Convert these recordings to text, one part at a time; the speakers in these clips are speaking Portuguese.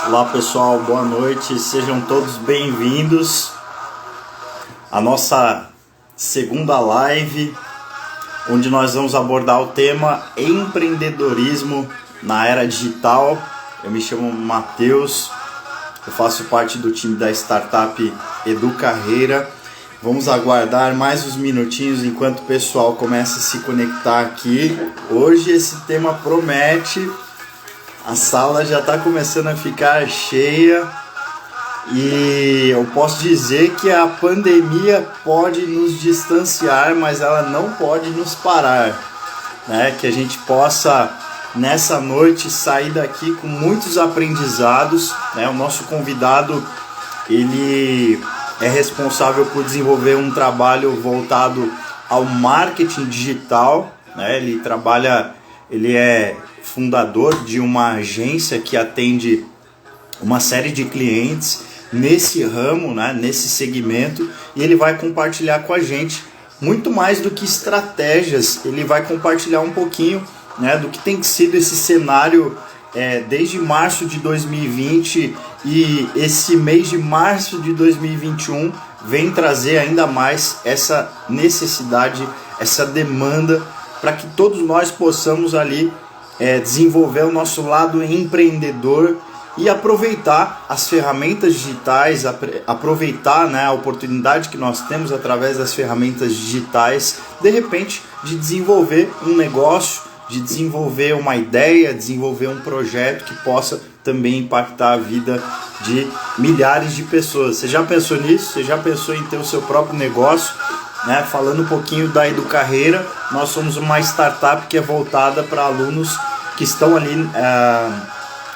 Olá pessoal, boa noite, sejam todos bem-vindos à nossa segunda live, onde nós vamos abordar o tema empreendedorismo na era digital. Eu me chamo Matheus, eu faço parte do time da startup Educarreira. Vamos aguardar mais uns minutinhos enquanto o pessoal começa a se conectar aqui. Hoje esse tema promete. A sala já está começando a ficar cheia e eu posso dizer que a pandemia pode nos distanciar, mas ela não pode nos parar, né? Que a gente possa, nessa noite, sair daqui com muitos aprendizados, né? O nosso convidado, ele é responsável por desenvolver um trabalho voltado ao marketing digital, né? Ele é fundador de uma agência que atende uma série de clientes nesse ramo, né, nesse segmento, e ele vai compartilhar com a gente muito mais do que estratégias. Ele vai compartilhar um pouquinho, né, do que tem sido esse cenário desde março de 2020, e esse mês de março de 2021 vem trazer ainda mais essa necessidade, essa demanda para que todos nós possamos ali desenvolver o nosso lado empreendedor e aproveitar as ferramentas digitais, aproveitar, né, a oportunidade que nós temos através das ferramentas digitais, de repente, de desenvolver um negócio, de desenvolver uma ideia, desenvolver um projeto que possa também impactar a vida de milhares de pessoas. Você já pensou nisso? Você já pensou em ter o seu próprio negócio? Né? Falando um pouquinho da Educarreira, nós somos uma startup que é voltada para alunos que estão ali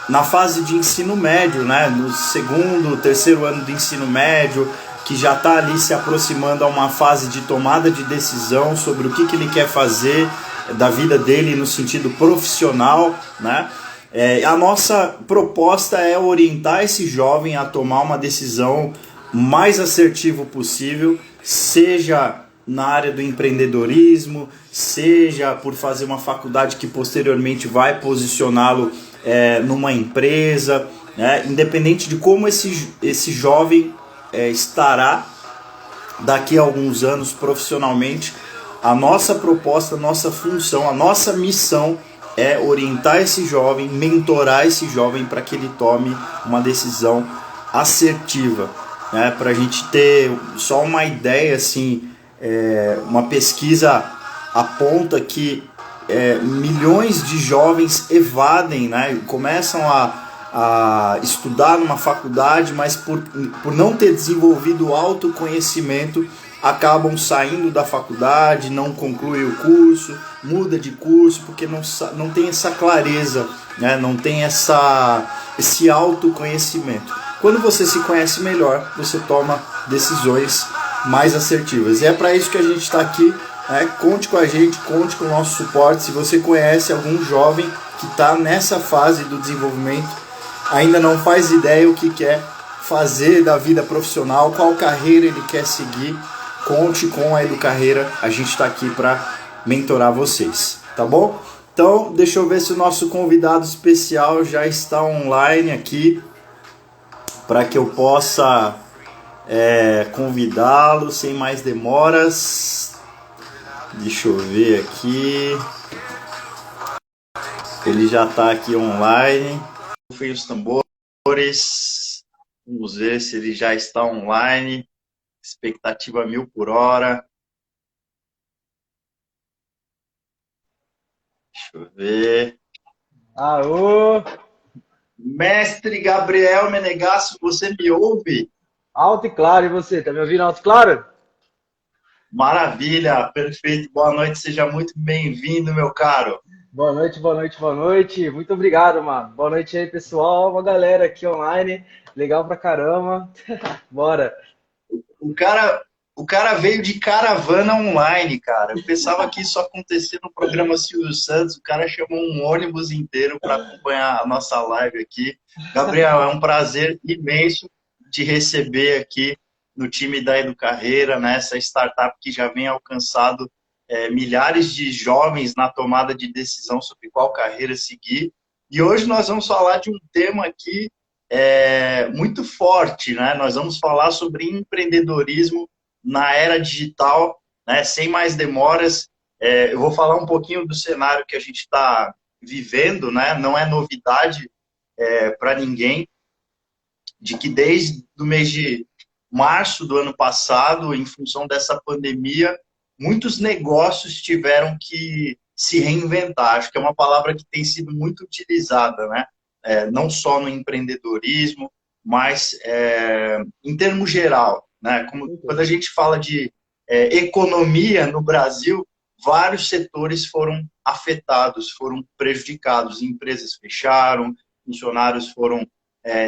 na fase de ensino médio, né? No segundo, terceiro ano do ensino médio, que já está ali se aproximando a uma fase de tomada de decisão sobre o que ele quer fazer da vida dele no sentido profissional, né? A nossa proposta é orientar esse jovem a tomar uma decisão mais assertiva possível, seja na área do empreendedorismo, seja por fazer uma faculdade que posteriormente vai posicioná-lo numa empresa, né? Independente de como esse jovem estará daqui a alguns anos profissionalmente, a nossa proposta, a nossa função, a nossa missão é orientar esse jovem, mentorar esse jovem para que ele tome uma decisão assertiva. Para a gente ter só uma ideia, assim, uma pesquisa aponta que milhões de jovens evadem, né, começam a estudar numa faculdade, mas por não ter desenvolvido autoconhecimento, acabam saindo da faculdade, não concluem o curso, muda de curso, porque não tem essa clareza, né, não tem esse autoconhecimento. Quando você se conhece melhor, você toma decisões mais assertivas. E é para isso que a gente está aqui, né? Conte com a gente, conte com o nosso suporte. Se você conhece algum jovem que está nessa fase do desenvolvimento, ainda não faz ideia o que quer fazer da vida profissional, qual carreira ele quer seguir, conte com a Educarreira. A gente está aqui para mentorar vocês, tá bom? Então, deixa eu ver se o nosso convidado especial já está online aqui, para que eu possa convidá-lo sem mais demoras. Deixa eu ver aqui. Ele já está aqui online. Rufem os tambores. Vamos ver se ele já está online. Expectativa 1000 por hora. Deixa eu ver. Aô! Mestre Gabriel Menegasso, você me ouve? Alto e claro, e você? Tá me ouvindo alto e claro? Maravilha, perfeito. Boa noite, seja muito bem-vindo, meu caro. Boa noite, boa noite, boa noite. Muito obrigado, mano. Boa noite aí, pessoal. Uma galera aqui online. Legal pra caramba. Bora. O cara veio de caravana online, cara. Eu pensava que isso acontecia no programa Silvio Santos. O cara chamou um ônibus inteiro para acompanhar a nossa live aqui. Gabriel, é um prazer imenso te receber aqui no time da Educarreira, né? Essa startup que já vem alcançando milhares de jovens na tomada de decisão sobre qual carreira seguir. E hoje nós vamos falar de um tema aqui muito forte, né? Nós vamos falar sobre empreendedorismo na era digital, né? Sem mais demoras, eu vou falar um pouquinho do cenário que a gente está vivendo, né? Não é novidade para ninguém, de que desde o mês de março do ano passado, em função dessa pandemia, muitos negócios tiveram que se reinventar. Acho que é uma palavra que tem sido muito utilizada, né? Não só no empreendedorismo, mas em termos geral, né? Quando a gente fala de economia no Brasil, vários setores foram afetados, foram prejudicados. Empresas fecharam, funcionários foram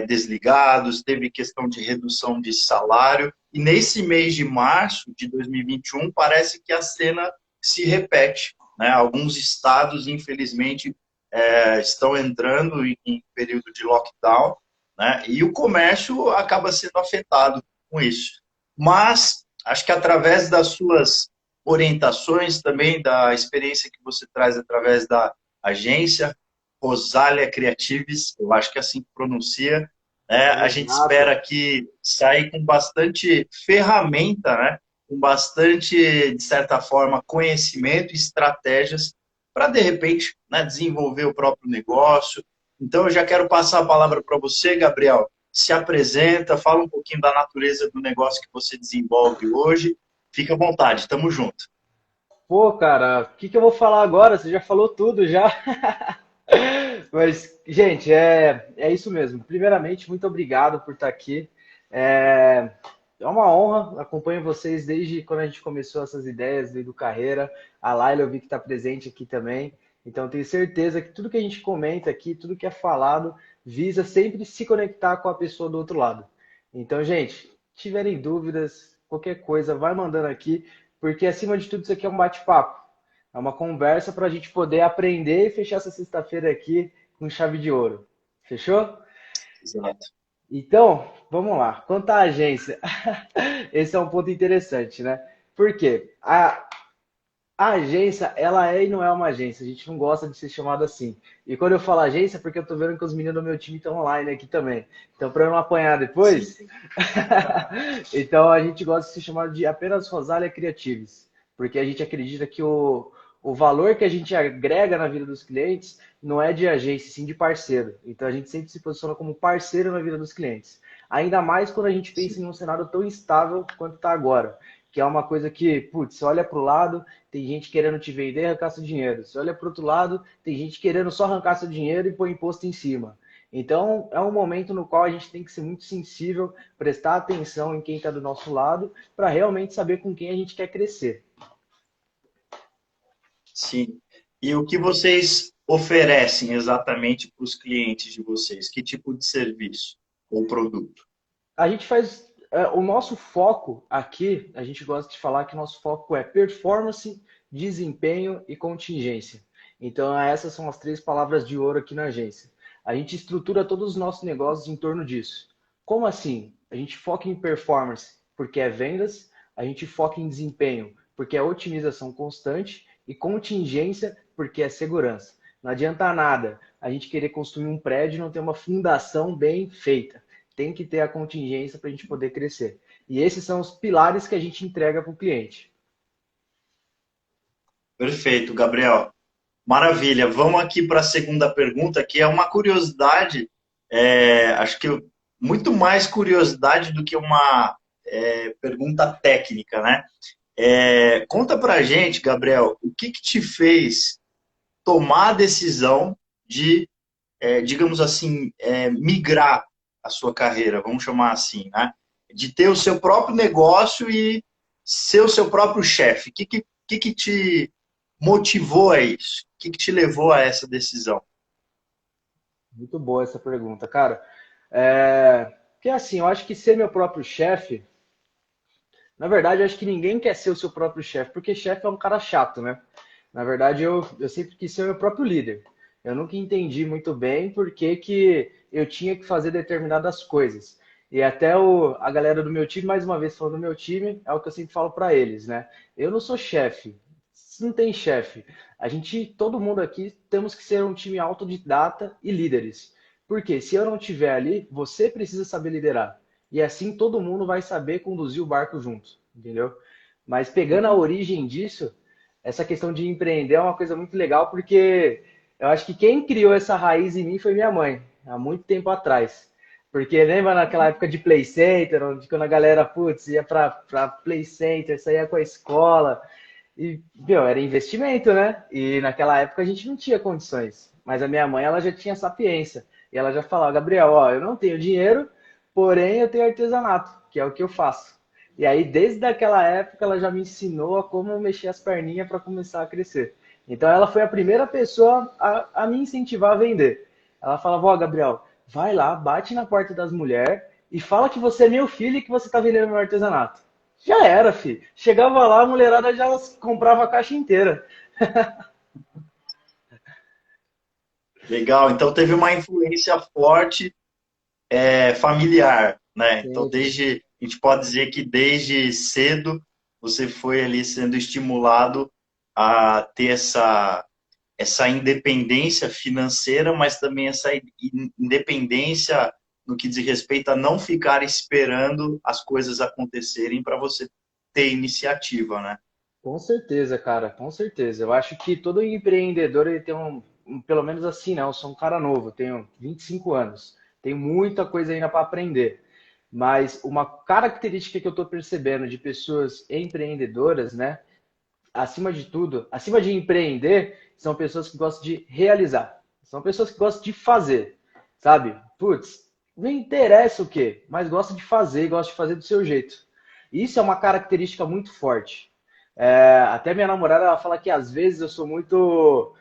desligados, teve questão de redução de salário. E nesse mês de março de 2021, parece que a cena se repete, né? Alguns estados, infelizmente, estão entrando em período de lockdown, né? E o comércio acaba sendo afetado com isso. Mas acho que através das suas orientações, também da experiência que você traz através da agência, Rosália Creatives, eu acho que é assim que pronuncia, né? A gente Exato. espera que saia com bastante ferramenta, né? Com bastante, de certa forma, conhecimento e estratégias para, de repente, né, desenvolver o próprio negócio. Então, eu já quero passar a palavra para você, Gabriel. Se apresenta, fala um pouquinho da natureza do negócio que você desenvolve hoje. Fica à vontade, estamos juntos. Pô, cara, o que que eu vou falar agora? Você já falou tudo já. Mas, gente, é isso mesmo. Primeiramente, muito obrigado por estar aqui. É, é uma honra, acompanho vocês desde quando a gente começou essas ideias do Carreira. A Laila eu vi que está presente aqui também. Então, tenho certeza que tudo que a gente comenta aqui, tudo que é falado, visa sempre se conectar com a pessoa do outro lado. Então, gente, tiverem dúvidas, qualquer coisa, vai mandando aqui, porque acima de tudo isso aqui é um bate-papo. É uma conversa para a gente poder aprender e fechar essa sexta-feira aqui com chave de ouro. Fechou? Exato. Então, vamos lá. Quanto à agência, esse é um ponto interessante, né? Por quê? A agência, ela é e não é uma agência. A gente não gosta de ser chamado assim. E quando eu falo agência, é porque eu tô vendo que os meninos do meu time estão online aqui também. Então, para eu não apanhar Sim. depois, então a gente gosta de ser chamado de apenas Rosália Creatives. Porque a gente acredita que o valor que a gente agrega na vida dos clientes não é de agência, sim de parceiro. Então a gente sempre se posiciona como parceiro na vida dos clientes. Ainda mais quando a gente pensa em um cenário tão instável quanto está agora. Que é uma coisa que, putz, você olha para o lado, tem gente querendo te vender e arrancar seu dinheiro. Você olha para o outro lado, tem gente querendo só arrancar seu dinheiro e pôr imposto em cima. Então, é um momento no qual a gente tem que ser muito sensível, prestar atenção em quem está do nosso lado, para realmente saber com quem a gente quer crescer. Sim. E o que vocês oferecem exatamente para os clientes de vocês? Que tipo de serviço ou produto? A gente faz. O nosso foco aqui, a gente gosta de falar que nosso foco é performance, desempenho e contingência. Então, essas são as três palavras de ouro aqui na agência. A gente estrutura todos os nossos negócios em torno disso. Como assim? A gente foca em performance, porque é vendas, a gente foca em desempenho, porque é otimização constante, e contingência, porque é segurança. Não adianta nada a gente querer construir um prédio e não ter uma fundação bem feita. Tem que ter a contingência para a gente poder crescer. E esses são os pilares que a gente entrega para o cliente. Perfeito, Gabriel. Maravilha. Vamos aqui para a segunda pergunta, que é uma curiosidade, acho que muito mais curiosidade do que uma pergunta técnica, né? Conta para a gente, Gabriel, o que te fez tomar a decisão de, digamos assim, migrar a sua carreira, vamos chamar assim, né? De ter o seu próprio negócio e ser o seu próprio chefe. O que te motivou a isso? O que te levou a essa decisão? Muito boa essa pergunta, cara. Porque assim, eu acho que ser meu próprio chefe, na verdade, eu acho que ninguém quer ser o seu próprio chefe, porque chefe é um cara chato, né? Na verdade, eu sempre quis ser o meu próprio líder. Eu nunca entendi muito bem por que que eu tinha que fazer determinadas coisas. E até a galera do meu time, mais uma vez falando do meu time, é o que eu sempre falo para eles, né? Eu não sou chefe. não tem chefe. Todo mundo aqui, temos que ser um time autodidata e líderes. Porque se eu não estiver ali, você precisa saber liderar. E assim todo mundo vai saber conduzir o barco junto, entendeu? Mas pegando a Uhum. origem disso, essa questão de empreender é uma coisa muito legal, porque eu acho que quem criou essa raiz em mim foi minha mãe, há muito tempo atrás. Porque lembra naquela época de Play Center, onde quando a galera, putz, ia pra Play Center, saía com a escola, e, meu, era investimento, né? E naquela época a gente não tinha condições. Mas a minha mãe, ela já tinha sapiência. E ela já falava, Gabriel, ó, eu não tenho dinheiro, porém eu tenho artesanato, que é o que eu faço. E aí, desde aquela época, ela já me ensinou a como mexer as perninhas para começar a crescer. Então, ela foi a primeira pessoa a me incentivar a vender. Ela falava, ó, Gabriel, vai lá, bate na porta das mulheres e fala que você é meu filho e que você está vendendo meu artesanato. Já era, filho. Chegava lá, a mulherada já comprava a caixa inteira. Legal, então teve uma influência forte familiar, né? Então, Sim, sim. desde, a gente pode dizer que desde cedo você foi ali sendo estimulado a ter essa independência financeira, mas também essa independência no que diz respeito a não ficar esperando as coisas acontecerem para você ter iniciativa, né? Com certeza, cara, com certeza. Eu acho que todo empreendedor ele tem pelo menos assim, né? Eu sou um cara novo, tenho 25 anos, tenho muita coisa ainda para aprender. Mas uma característica que eu estou percebendo de pessoas empreendedoras, né? Acima de tudo, acima de empreender, são pessoas que gostam de realizar. São pessoas que gostam de fazer, sabe? Putz, não interessa o quê, mas gosta de fazer e gosta de fazer do seu jeito. Isso é uma característica muito forte. Até minha namorada ela fala que às vezes eu sou muito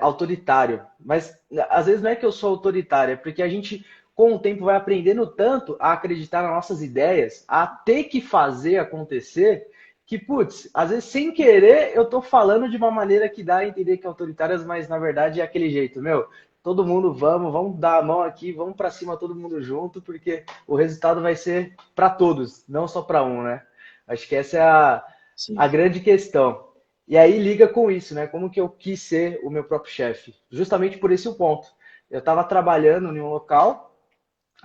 autoritário, mas às vezes não é que eu sou autoritário, é porque a gente com o tempo vai aprendendo tanto a acreditar nas nossas ideias, a ter que fazer acontecer, que, putz, às vezes sem querer eu tô falando de uma maneira que dá a entender que é autoritárias, mas na verdade é aquele jeito, meu. Todo mundo vamos dar a mão aqui, vamos para cima todo mundo junto, porque o resultado vai ser para todos, não só para um, né? Acho que essa é a Sim. grande questão. E aí liga com isso, né? Como que eu quis ser o meu próprio chefe? Justamente por esse o ponto. Eu estava trabalhando em um local,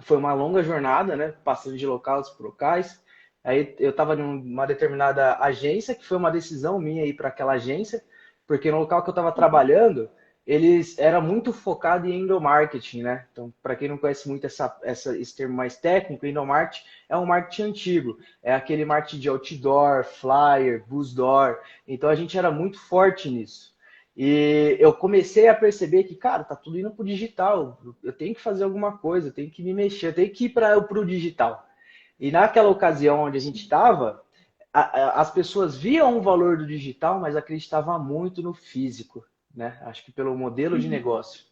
foi uma longa jornada, né? Passando de locais por locais. Aí eu estava em uma determinada agência, que foi uma decisão minha ir para aquela agência, porque no local que eu estava trabalhando, eles era muito focado em endomarketing, né? Então, para quem não conhece muito esse termo mais técnico, endomarketing é um marketing antigo, é aquele marketing de outdoor, flyer, bus door. Então a gente era muito forte nisso. E eu comecei a perceber que, cara, tá tudo indo pro digital. Eu tenho que fazer alguma coisa, eu tenho que me mexer, eu tenho que ir para o digital. E naquela ocasião onde a gente estava, as pessoas viam o valor do digital, mas acreditavam muito no físico, né? Acho que pelo modelo de Uhum. negócio.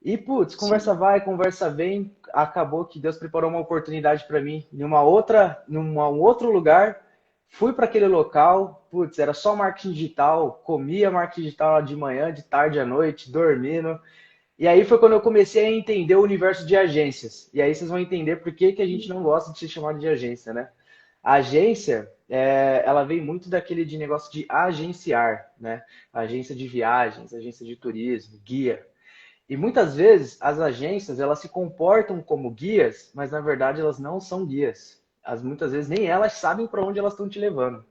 E, putz, conversa Sim. vai, conversa vem, acabou que Deus preparou uma oportunidade para mim num outro lugar. Fui para aquele local, putz, era só marketing digital, comia marketing digital lá de manhã, de tarde à noite, dormindo. E aí foi quando eu comecei a entender o universo de agências. E aí vocês vão entender por que, que a gente não gosta de ser chamado de agência, né? A agência, ela vem muito daquele de negócio de agenciar, né? Agência de viagens, agência de turismo, guia. E muitas vezes as agências elas se comportam como guias, mas na verdade elas não são guias. Muitas vezes nem elas sabem para onde elas estão te levando.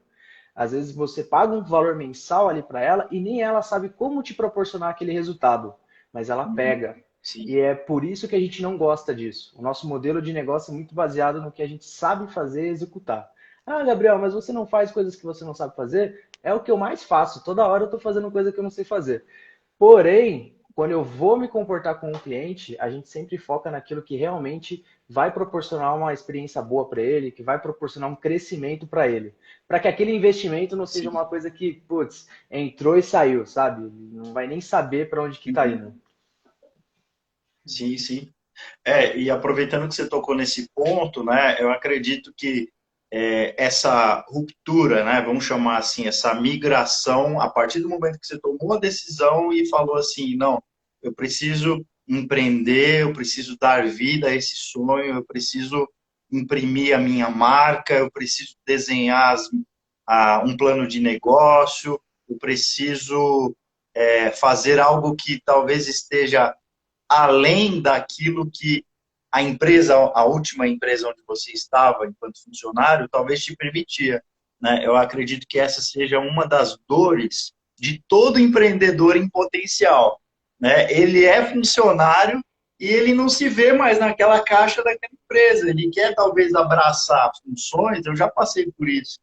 Às vezes você paga um valor mensal ali para ela e nem ela sabe como te proporcionar aquele resultado, mas ela Uhum. pega. Sim. E é por isso que a gente não gosta disso. O nosso modelo de negócio é muito baseado no que a gente sabe fazer e executar. Ah, Gabriel, mas você não faz coisas que você não sabe fazer? É o que eu mais faço. Toda hora eu estou fazendo coisa que eu não sei fazer. Porém, quando eu vou me comportar com um cliente, a gente sempre foca naquilo que realmente vai proporcionar uma experiência boa para ele, que vai proporcionar um crescimento para ele. Para que aquele investimento não seja Sim. uma coisa que, putz, entrou e saiu, sabe? Não vai nem saber para onde que está Uhum. indo. Sim, sim. E aproveitando que você tocou nesse ponto, né, eu acredito que essa ruptura, né, vamos chamar assim, essa migração, a partir do momento que você tomou a decisão e falou assim, não, eu preciso empreender, eu preciso dar vida a esse sonho, eu preciso imprimir a minha marca, eu preciso desenhar um plano de negócio, eu preciso fazer algo que talvez esteja além daquilo que a empresa, a última empresa onde você estava enquanto funcionário, talvez te permitia, né? Eu acredito que essa seja uma das dores de todo empreendedor em potencial, né? Ele é funcionário e ele não se vê mais naquela caixa daquela empresa. Ele quer talvez abraçar funções, eu já passei por isso.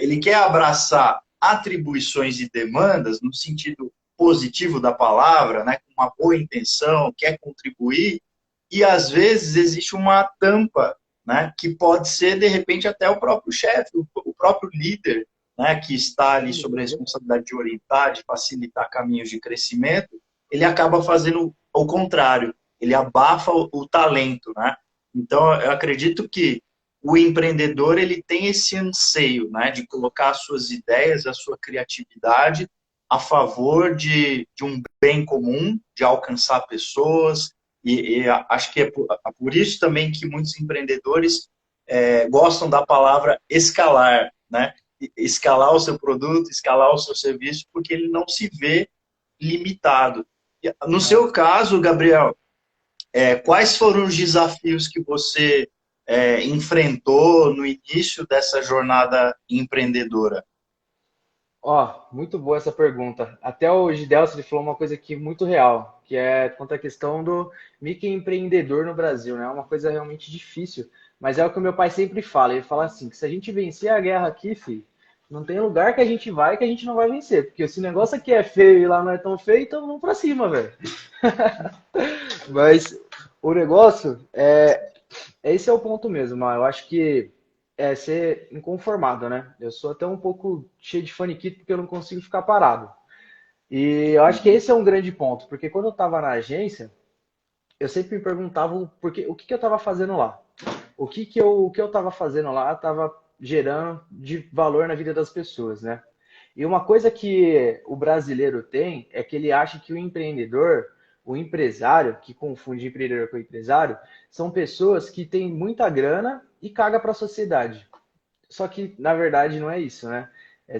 Ele quer abraçar atribuições e demandas no sentido positivo da palavra, né, com uma boa intenção, quer contribuir, e às vezes existe uma tampa, né, que pode ser, de repente, até o próprio chefe, o próprio líder, né, que está ali sob a responsabilidade de orientar, de facilitar caminhos de crescimento, ele acaba fazendo o contrário, ele abafa o talento, né? Então, eu acredito que o empreendedor ele tem esse anseio, né, de colocar as suas ideias, a sua criatividade a favor de um bem comum, de alcançar pessoas, e acho que é por isso também que muitos empreendedores gostam da palavra escalar, né? Escalar o seu produto, escalar o seu serviço, porque ele não se vê limitado. No seu caso, Gabriel, quais foram os desafios que você enfrentou no início dessa jornada empreendedora? Ó, muito boa essa pergunta. Até o Gidelson ele falou uma coisa aqui muito real, que é quanto à questão do microempreendedor no Brasil, né? É uma coisa realmente difícil, mas é o que o meu pai sempre fala. Ele fala assim, que se a gente vencer a guerra aqui, filho, não tem lugar que a gente vai que a gente não vai vencer, porque se o negócio aqui é feio e lá não é tão feio, então vamos pra cima, velho. Mas o negócio esse é o ponto mesmo, mas eu acho que é ser inconformado, né? Eu sou até um pouco cheio de faniquito porque eu não consigo ficar parado. E eu acho que esse é um grande ponto, porque quando eu estava na agência, eu sempre me perguntava o que eu estava fazendo lá. O que eu estava fazendo lá estava gerando de valor na vida das pessoas, né? E uma coisa que o brasileiro tem é que ele acha que o empreendedor, o empresário, que confunde empreendedor com empresário, são pessoas que têm muita grana e caga para a sociedade. Só que, na verdade, não é isso, né?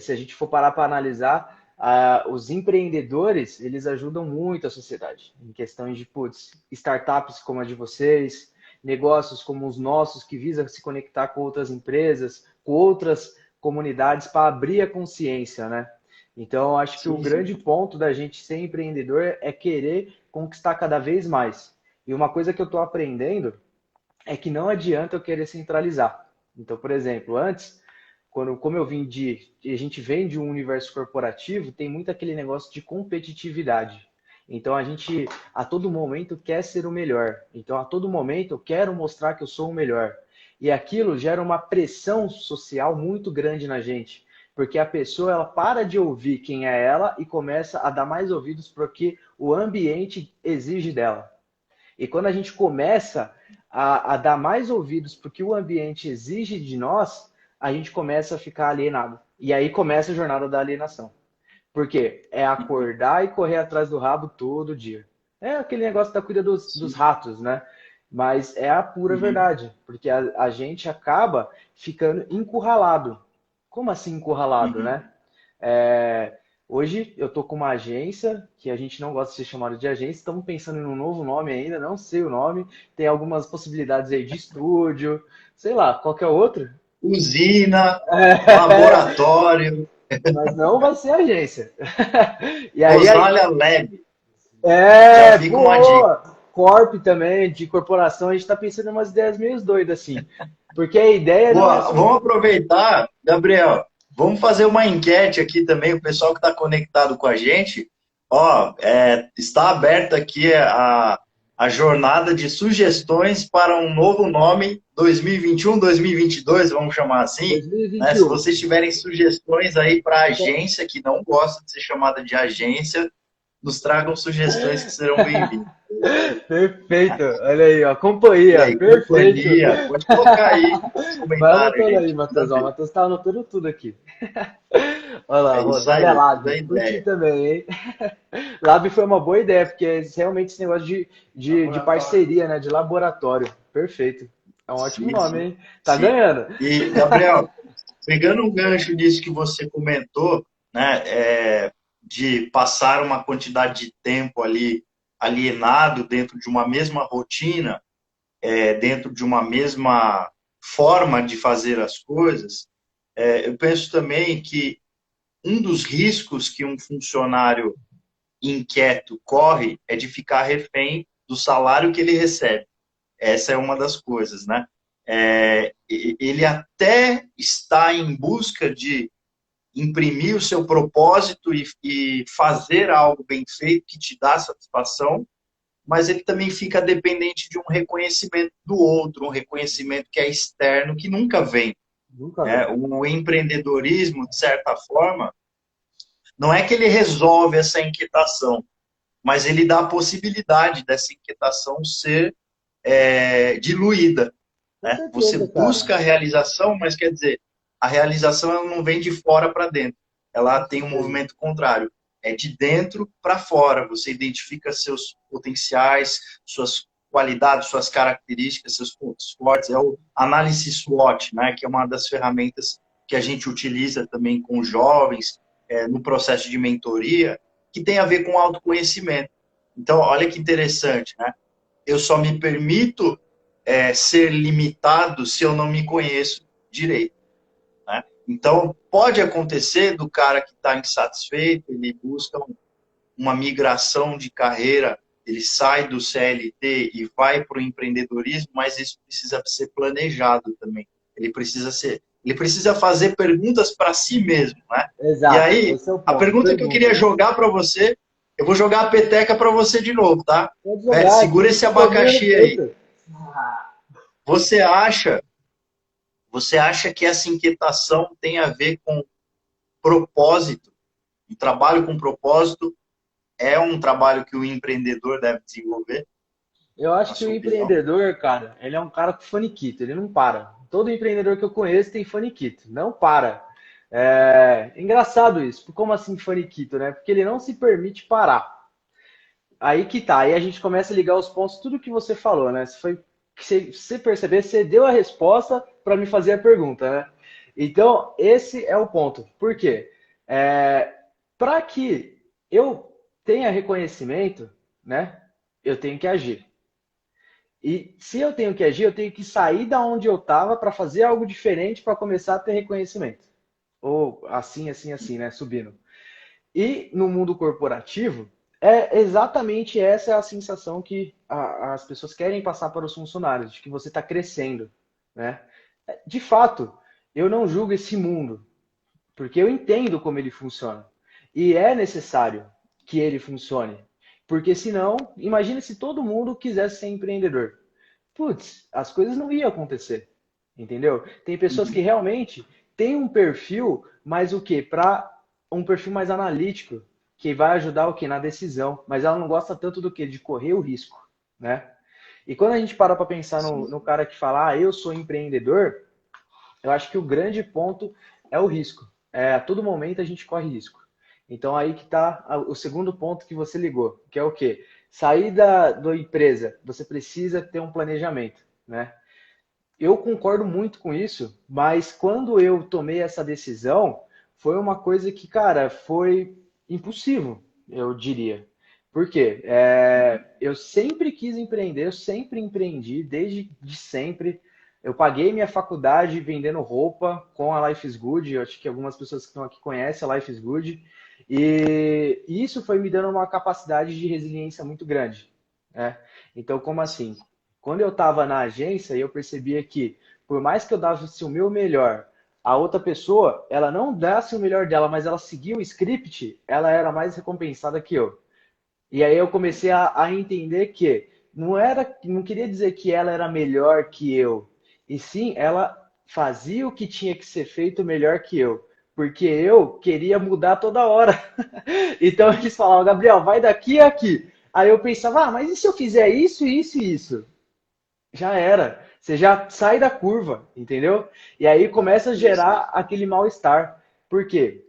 Se a gente for parar para analisar, os empreendedores, eles ajudam muito a sociedade. Em questões de, putz, startups como a de vocês, negócios como os nossos, que visam se conectar com outras empresas, com outras comunidades, para abrir a consciência, né? Então, acho que o Sim, sim. grande ponto da gente ser empreendedor é querer conquistar cada vez mais. E uma coisa que eu estou aprendendo é que não adianta eu querer centralizar. Então, por exemplo, antes, como eu vim a gente vem de um universo corporativo, tem muito aquele negócio de competitividade. Então a gente a todo momento quer ser o melhor. Então a todo momento eu quero mostrar que eu sou o melhor. E aquilo gera uma pressão social muito grande na gente, porque a pessoa ela para de ouvir quem é ela e começa a dar mais ouvidos porque o ambiente exige dela. E quando a gente começa a dar mais ouvidos porque o ambiente exige de nós, a gente começa a ficar alienado. E aí começa a jornada da alienação. Por quê? É acordar e correr atrás do rabo todo dia. É aquele negócio da cuida dos Sim. ratos, né? Mas é a pura Uhum. verdade, porque a gente acaba ficando encurralado. Como assim encurralado, Uhum. né? É, hoje eu tô com uma agência que a gente não gosta de ser chamado de agência, estamos pensando em um novo nome ainda, não sei o nome. Tem algumas possibilidades aí de estúdio, sei lá, qualquer outro. Usina, laboratório, Mas não vai ser agência. E aí, Rosália Lab, já fica uma dica. boa! Corp também, de corporação, a gente está pensando em umas ideias meio doidas assim. Porque a ideia não é Boa, vamos surgir. aproveitar, Gabriel, vamos fazer uma enquete aqui também, o pessoal que está conectado com a gente. Ó, está aberta aqui a jornada de sugestões para um novo nome 2021, 2022, vamos chamar assim. Né? Se 2021. vocês tiverem sugestões aí para agência que não gosta de ser chamada de agência, nos tragam sugestões que serão bem-vindas. Perfeito. Olha aí, ó. E Companhia. aí, Perfeito. companhia, pode colocar aí nos Vai comentários, anotando aí, gente. Manda Matheus. Ó, o ver. Matheus tá anotando tudo aqui. Olha lá, É isso Rosália aí, toda Lab. a Curti ideia. também, hein? Lab foi uma boa ideia, porque é realmente esse negócio de parceria, né? De laboratório. Perfeito. É um ótimo Sim, nome, sim, hein? Tá sim. ganhando. E, Gabriel, pegando um gancho disso que você comentou, né, de passar uma quantidade de tempo ali alienado dentro de uma mesma rotina, dentro de uma mesma forma de fazer as coisas, eu penso também que um dos riscos que um funcionário inquieto corre é de ficar refém do salário que ele recebe. Essa é uma das coisas, né? Ele até está em busca de imprimir o seu propósito e fazer algo bem feito que te dá satisfação, mas ele também fica dependente de um reconhecimento do outro, um reconhecimento que é externo, que nunca vem. Nunca Né? vem. O empreendedorismo, de certa forma, não é que ele resolve essa inquietação, mas ele dá a possibilidade dessa inquietação ser diluída. Com Né? Você certeza, cara. busca a realização, mas quer dizer, a realização ela não vem de fora para dentro, ela Com tem um certeza. movimento contrário. É de dentro para fora. Você identifica seus potenciais, suas qualidades, suas características, seus pontos fortes. É o análise SWOT, né? Que é uma das ferramentas que a gente utiliza também com jovens no processo de mentoria, que tem a ver com autoconhecimento. Então, olha que interessante, né? Eu só me permito ser limitado se eu não me conheço direito. Né? Então, pode acontecer do cara que está insatisfeito, ele busca uma migração de carreira, ele sai do CLT e vai para o empreendedorismo, mas isso precisa ser planejado também. Ele precisa fazer perguntas para si mesmo, né? E Exato, aí, esse é o a ponto. pergunta que eu queria Perguntas. jogar para você, eu vou jogar a peteca para você de novo, tá? Pode jogar Segura aqui, esse todo mundo abacaxi aí. respeita. Você acha, você acha que essa inquietação tem a ver com propósito? Um trabalho com propósito é um trabalho que o empreendedor deve desenvolver, Eu na acho que o sua opinião? empreendedor, cara, ele é um cara com faniquito, ele não para. Todo empreendedor que eu conheço tem faniquito, não para. É engraçado isso. Como assim faniquito, né? Porque ele não se permite parar. Aí que tá, aí a gente começa a ligar os pontos, tudo que você falou, né? Se você perceber, você deu a resposta para me fazer a pergunta, né? Então, esse é o ponto. Por quê? Para que eu tenha reconhecimento, né? Eu tenho que agir. E se eu tenho que agir, eu tenho que sair da onde eu estava para fazer algo diferente para começar a ter reconhecimento. Ou assim, assim, assim, né? Subindo. E no mundo corporativo, é exatamente essa a sensação que as pessoas querem passar para os funcionários, de que você está crescendo, né? De fato, eu não julgo esse mundo, porque eu entendo como ele funciona. E é necessário que ele funcione. Porque senão, imagine se todo mundo quisesse ser empreendedor. Putz, as coisas não iam acontecer. Entendeu? Tem pessoas que Uhum. realmente têm um perfil, mas o quê? Para um perfil mais analítico, que vai ajudar o quê? Na decisão. Mas ela não gosta tanto do quê? De correr o risco, né? E quando a gente para pensar no Sim. cara que fala, eu sou empreendedor, eu acho que o grande ponto é o risco. A todo momento a gente corre risco. Então aí que está o segundo ponto que você ligou, que é o quê? Sair da empresa, você precisa ter um planejamento, né? Eu concordo muito com isso, mas quando eu tomei essa decisão, foi uma coisa que, cara, foi impossível, eu diria. Por quê? Eu sempre quis empreender, eu sempre empreendi, desde de sempre. Eu paguei minha faculdade vendendo roupa com a Life is Good. Eu acho que algumas pessoas que estão aqui conhecem a Life is Good. E isso foi me dando uma capacidade de resiliência muito grande, né? Então, como assim? Quando eu estava na agência, eu percebia que, por mais que eu desse o meu melhor, a outra pessoa, ela não desse o melhor dela, mas ela seguia o script, ela era mais recompensada que eu. E aí eu comecei a entender que não queria dizer que ela era melhor que eu, e sim ela fazia o que tinha que ser feito melhor que eu, porque eu queria mudar toda hora. Então eles falavam, Gabriel, vai daqui a aqui. Aí eu pensava, mas e se eu fizer isso, isso e isso? Já era. Você já sai da curva, entendeu? E aí começa a gerar aquele mal-estar. Por quê?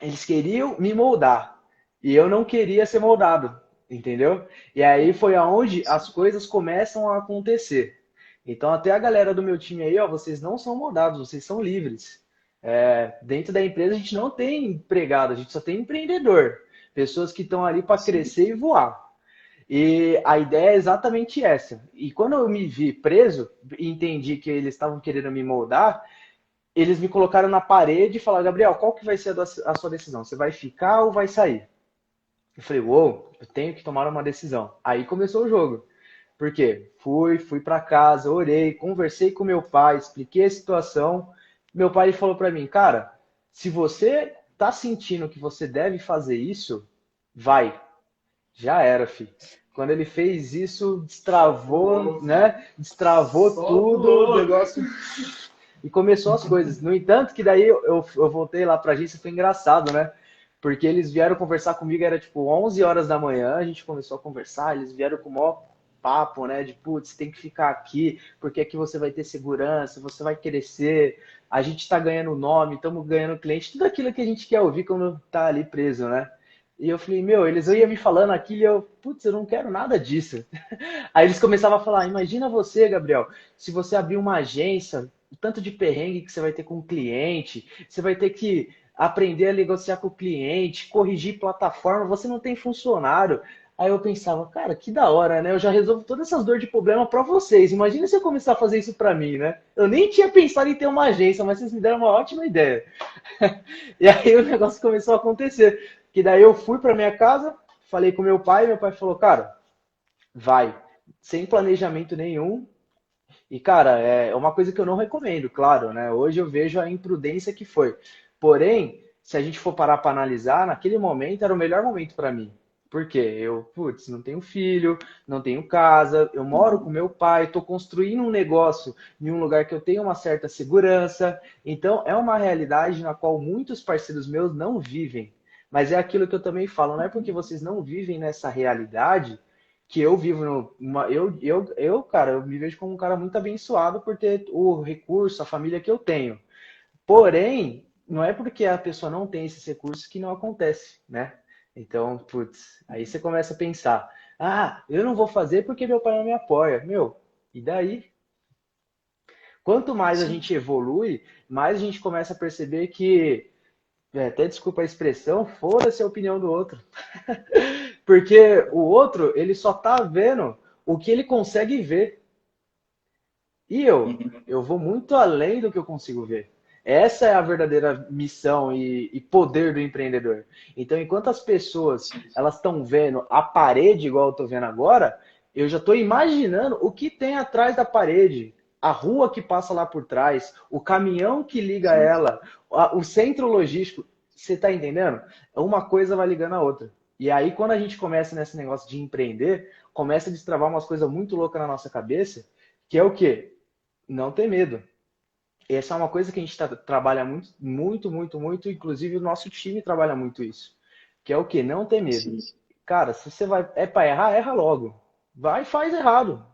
Eles queriam me moldar e eu não queria ser moldado, entendeu? E aí foi aonde as coisas começam a acontecer. Então até a galera do meu time aí, ó, vocês não são moldados, vocês são livres. Dentro da empresa a gente não tem empregado, a gente só tem empreendedor. Pessoas que estão ali para Sim. crescer e voar. E a ideia é exatamente essa. E quando eu me vi preso e entendi que eles estavam querendo me moldar, eles me colocaram na parede e falaram, Gabriel, qual que vai ser a sua decisão? Você vai ficar ou vai sair? Eu falei, uou, eu tenho que tomar uma decisão. Aí começou o jogo. Por quê? Fui para casa, orei, conversei com meu pai, expliquei a situação. Meu pai falou para mim, cara, se você tá sentindo que você deve fazer isso, vai. Já era, fi. Quando ele fez isso, destravou, né? Destravou tudo, o negócio e começou as coisas. No entanto, que daí eu voltei lá pra agência, foi engraçado, né? Porque eles vieram conversar comigo, era tipo 11 horas da manhã, a gente começou a conversar, eles vieram com o maior papo, né? De, putz, tem que ficar aqui, porque aqui você vai ter segurança, você vai crescer, a gente tá ganhando nome, estamos ganhando cliente, tudo aquilo que a gente quer ouvir quando tá ali preso, né? E eu falei, meu, eles iam me falando aquilo e eu, putz, eu não quero nada disso. Aí eles começavam a falar, imagina você, Gabriel, se você abrir uma agência, o tanto de perrengue que você vai ter com o cliente, você vai ter que aprender a negociar com o cliente, corrigir plataforma, você não tem funcionário. Aí eu pensava, cara, que da hora, né? Eu já resolvo todas essas dores de problema para vocês. Imagina se eu começar a fazer isso para mim, né? Eu nem tinha pensado em ter uma agência, mas vocês me deram uma ótima ideia. E aí o negócio começou a acontecer. Que daí eu fui para minha casa, falei com meu pai falou, cara, vai, sem planejamento nenhum, e, cara, é uma coisa que eu não recomendo, claro, né? Hoje eu vejo a imprudência que foi. Porém, se a gente for parar para analisar, naquele momento era o melhor momento para mim. Por quê? Eu, putz, não tenho filho, não tenho casa, eu moro com meu pai, estou construindo um negócio em um lugar que eu tenho uma certa segurança. Então, é uma realidade na qual muitos parceiros meus não vivem. Mas é aquilo que eu também falo, não é porque vocês não vivem nessa realidade que eu vivo cara, eu me vejo como um cara muito abençoado por ter o recurso, a família que eu tenho. Porém, não é porque a pessoa não tem esses recursos que não acontece, né? Então, putz, aí você começa a pensar, ah, eu não vou fazer porque meu pai não me apoia. Meu, e daí? Quanto mais a Sim. gente evolui, mais a gente começa a perceber que, até desculpa a expressão, foda-se a opinião do outro. Porque o outro, ele só tá vendo o que ele consegue ver. E Uhum. eu vou muito além do que eu consigo ver. Essa é a verdadeira missão e poder do empreendedor. Então, enquanto as pessoas Sim. elas estão vendo a parede igual eu estou vendo agora, eu já estou imaginando o que tem atrás da parede, a rua que passa lá por trás, o caminhão que liga Sim. ela, o centro logístico. Você está entendendo? Uma coisa vai ligando a outra. E aí, quando a gente começa nesse negócio de empreender, começa a destravar umas coisas muito loucas na nossa cabeça, que é o quê? Não ter medo. Essa é uma coisa que a gente trabalha muito, muito, muito, muito. Inclusive, o nosso time trabalha muito isso. Que é o quê? Não ter medo. Sim. Cara, se você vai. É pra errar, erra logo. Vai e faz errado.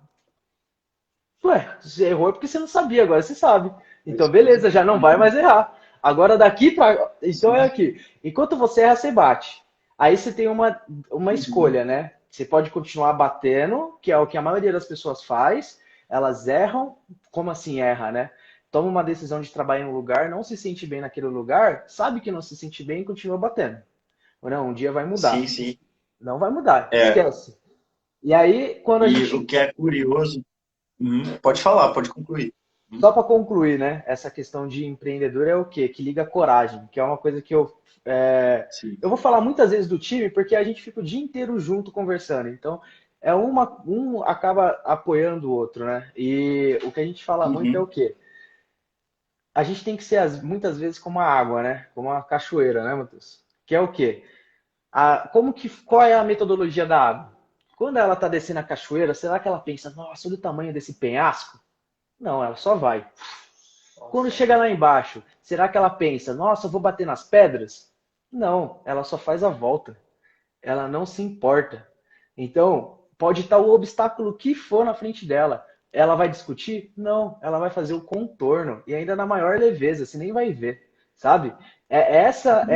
Ué, você errou é porque você não sabia, agora você sabe. Então, beleza, já não vai mais errar. Agora daqui pra. Então é Sim. aqui. Enquanto você erra, você bate. Aí você tem uma Uhum. escolha, né? Você pode continuar batendo, que é o que a maioria das pessoas faz. Elas erram. Como assim erra, né? Toma uma decisão de trabalhar em um lugar, não se sente bem naquele lugar, sabe que não se sente bem e continua batendo. Ou não, um dia vai Sim, mudar. sim. Não vai mudar, É. esquece. E aí, quando a E o gente que é curioso. Pode falar, pode concluir. só para concluir, né? Essa questão de empreendedor é o quê? Que liga a coragem, que é uma coisa que Sim. eu vou falar muitas vezes do time porque a gente fica o dia inteiro junto conversando. Então, um acaba apoiando o outro, né? E o que a gente fala muito é o Uhum. quê? A gente tem que ser muitas vezes como a água, né? Como a cachoeira, né, Matheus? Que é o quê? Qual é a metodologia da água? Quando ela está descendo a cachoeira, será que ela pensa, nossa, olha o tamanho desse penhasco? Não, ela só vai. Quando chega lá embaixo, será que ela pensa, nossa, eu vou bater nas pedras? Não, ela só faz a volta. Ela não se importa. Então, pode estar o obstáculo que for na frente dela. Ela vai discutir? Não, ela vai fazer o contorno e ainda na maior leveza, você nem vai ver, sabe? Essa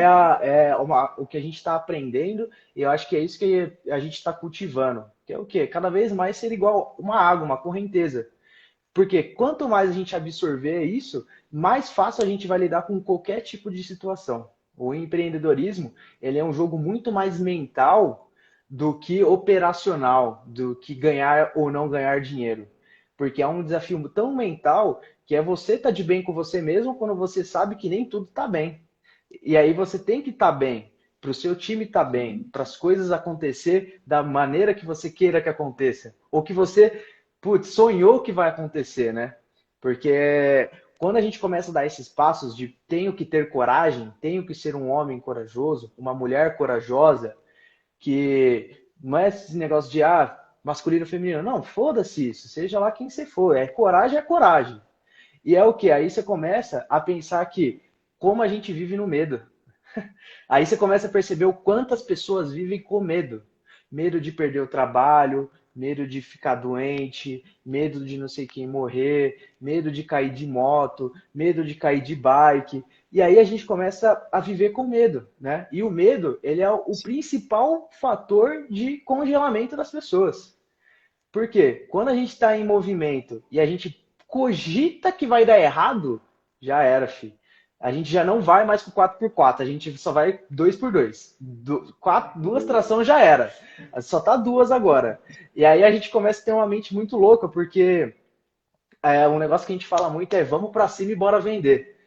o que a gente está aprendendo e eu acho que é isso que a gente está cultivando. Que é o quê? Cada vez mais ser igual uma água, uma correnteza. Porque quanto mais a gente absorver isso, mais fácil a gente vai lidar com qualquer tipo de situação. O empreendedorismo, ele é um jogo muito mais mental do que operacional, do que ganhar ou não ganhar dinheiro. Porque é um desafio tão mental que é você estar de bem com você mesmo quando você sabe que nem tudo está bem. E aí você tem que estar bem, para o seu time estar bem, para as coisas acontecer da maneira que você queira que aconteça. Ou que você, putz, sonhou que vai acontecer, né? Porque quando a gente começa a dar esses passos de tenho que ter coragem, tenho que ser um homem corajoso, uma mulher corajosa, que não é esse negócio de masculino, feminino. Não, foda-se isso. Seja lá quem você for. É coragem, é coragem. E é o que? Aí você começa a pensar que como a gente vive no medo. Aí você começa a perceber o quantas pessoas vivem com medo. Medo de perder o trabalho, medo de ficar doente, medo de não sei quem morrer, medo de cair de moto, medo de cair de bike. E aí a gente começa a viver com medo, né? E o medo, ele é o principal fator de congelamento das pessoas. Por quê? Quando a gente está em movimento e a gente cogita que vai dar errado, já era, filho. A gente já não vai mais com 4x4, a gente só vai 2x2. Duas tração já era. Só tá duas agora. E aí a gente começa a ter uma mente muito louca, porque um negócio que a gente fala muito é vamos pra cima e bora vender.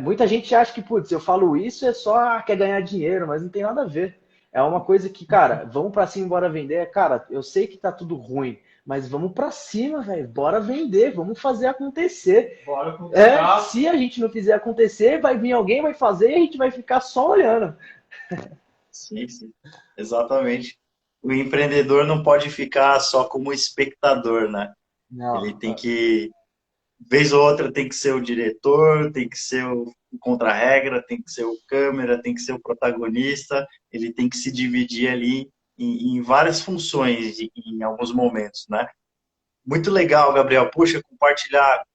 Muita gente acha que, putz, eu falo isso é só quer ganhar dinheiro, mas não tem nada a ver. É uma coisa que, cara, vamos pra cima e bora vender. Cara, eu sei que tá tudo ruim, mas vamos pra cima, velho. Bora vender, vamos fazer acontecer. Bora conquistar. Se a gente não fizer acontecer, vai vir alguém, vai fazer e a gente vai ficar só olhando. Sim, sim, exatamente. O empreendedor não pode ficar só como espectador, né? Ele Não. tem que, vez ou outra, tem que ser o diretor, tem que ser o contra-regra, tem que ser o câmera, tem que ser o protagonista, ele tem que se dividir ali em várias funções em alguns momentos, né? Muito legal, Gabriel. Puxa, compartilhar